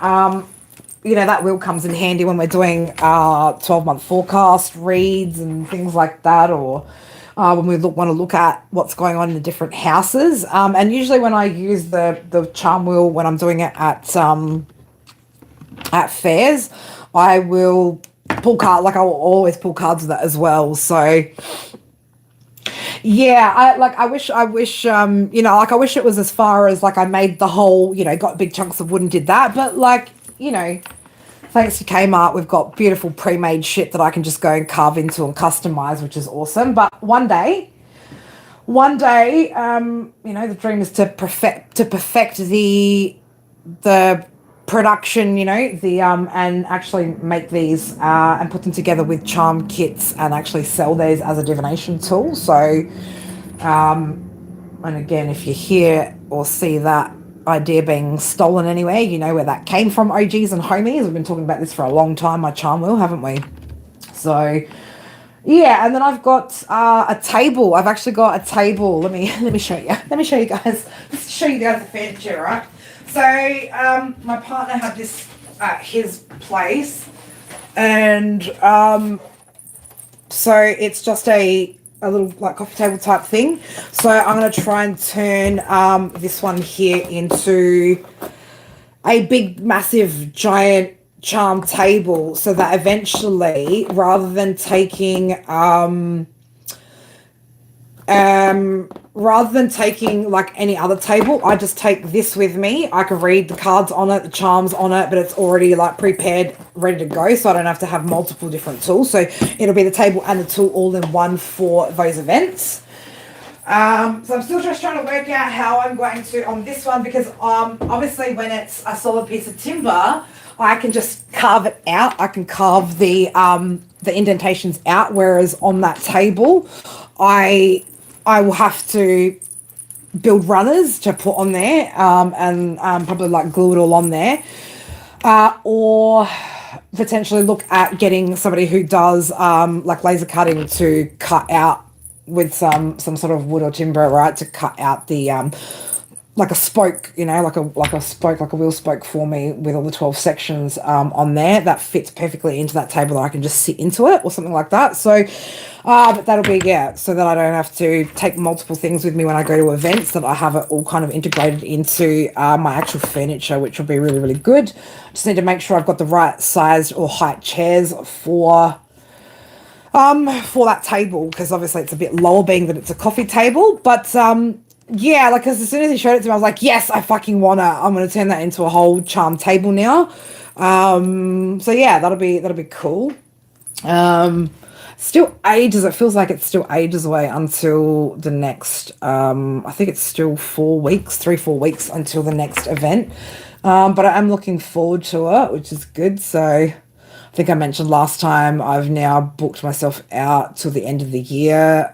you know, that wheel comes in handy when we're doing 12-month forecast reads and things like that, or when we want to look at what's going on in the different houses. And usually when I use the charm wheel when I'm doing it at fairs, I will pull cards. Like I will always pull cards with that as well. So. Yeah, I wish, you know, like I wish it was as far as like I made the whole, you know, got big chunks of wood and did that. But like, you know, thanks to Kmart, we've got beautiful pre-made shit that I can just go and carve into and customize, which is awesome. But one day, you know, the dream is to perfect the production, you know, the and actually make these and put them together with charm kits and actually sell these as a divination tool. So and again, if you hear or see that idea being stolen anywhere, you know where that came from, OGs and homies. We've been talking about this for a long time, my charm wheel, haven't we? So yeah, and then I've got a table. I've actually got a table. Let me show you. Let me show you guys. Let's show you guys the furniture, right? So my partner had this at his place, and so it's just a little like coffee table type thing. So I'm going to try and turn this one here into a big, massive, giant charm table, so that eventually, rather than taking rather than taking like any other table, I just take this with me. I can read the cards on it, the charms on it, but it's already like prepared, ready to go, so I don't have to have multiple different tools. So it'll be the table and the tool all in one for those events. So I'm still just trying to work out how I'm going to on this one, because obviously when it's a solid piece of timber, I can just carve it out. I can carve the indentations out, whereas on that table, I will have to build runners to put on there, and probably like glue it all on there, or potentially look at getting somebody who does like laser cutting to cut out with some sort of wood or timber, right, to cut out the like a spoke, you know, like a spoke, like a wheel spoke for me with all the 12 sections on there that fits perfectly into that table that I can just sit into it or something like that. So but that'll be, yeah, so that I don't have to take multiple things with me when I go to events, that I have it all kind of integrated into my actual furniture, which will be really, really good. Just need to make sure I've got the right size or height chairs for that table, because obviously it's a bit lower being that it's a coffee table, but yeah, like, because as soon as he showed it to me, I was like, yes, I'm gonna turn that into a whole charm table now. So yeah, that'll be cool. Still ages, it feels like it's still ages away until the next, I think it's still 4 weeks, 3-4 weeks until the next event. But I am looking forward to it, which is good. So I think I mentioned last time, I've now booked myself out till the end of the year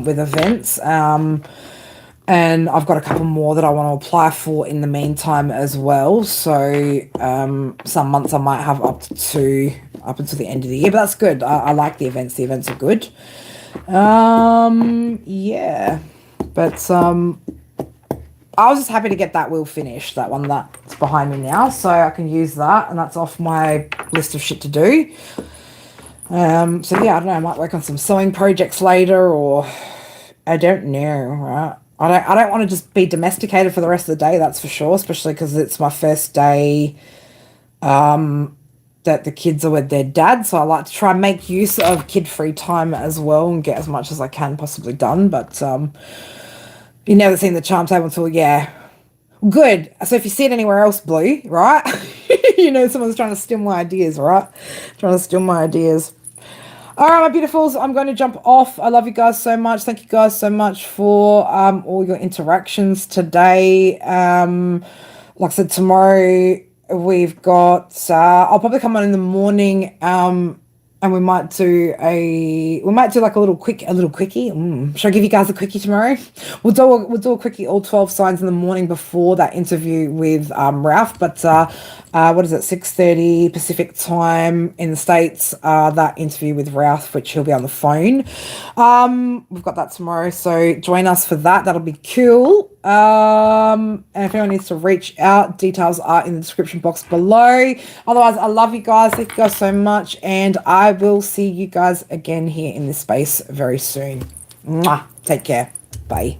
with events. And I've got a couple more that I want to apply for in the meantime as well. So some months I might have up until the end of the year, but that's good. I like the events. The events are good. Yeah, but I was just happy to get that wheel finished, that one that's behind me now, so I can use that, and that's off my list of shit to do. So yeah, I don't know, I might work on some sewing projects later, or I don't know, right? I don't want to just be domesticated for the rest of the day, that's for sure, especially because it's my first day that the kids are with their dad, so I like to try and make use of kid-free time as well and get as much as I can possibly done. But you never seen the charm table until, yeah, good. So if you see it anywhere else, Blue, right? You know someone's trying to steal my ideas, right? Trying to steal my ideas. All right, my beautifuls, I'm going to jump off. I love you guys so much. Thank you guys so much for all your interactions today. Like I said, tomorrow we've got, I'll probably come on in the morning, and we might do like a little quickie. Should I give you guys a quickie tomorrow? We'll do a quickie, all 12 signs in the morning before that interview with Ralph. But what is it, 6:30 Pacific time in the States, that interview with Ralph, which he'll be on the phone. We've got that tomorrow, so join us for that. That'll be cool. And if anyone needs to reach out, details are in the description box below. Otherwise, I love you guys. Thank you guys so much, and I will see you guys again here in this space very soon. Mwah. Take care. Bye.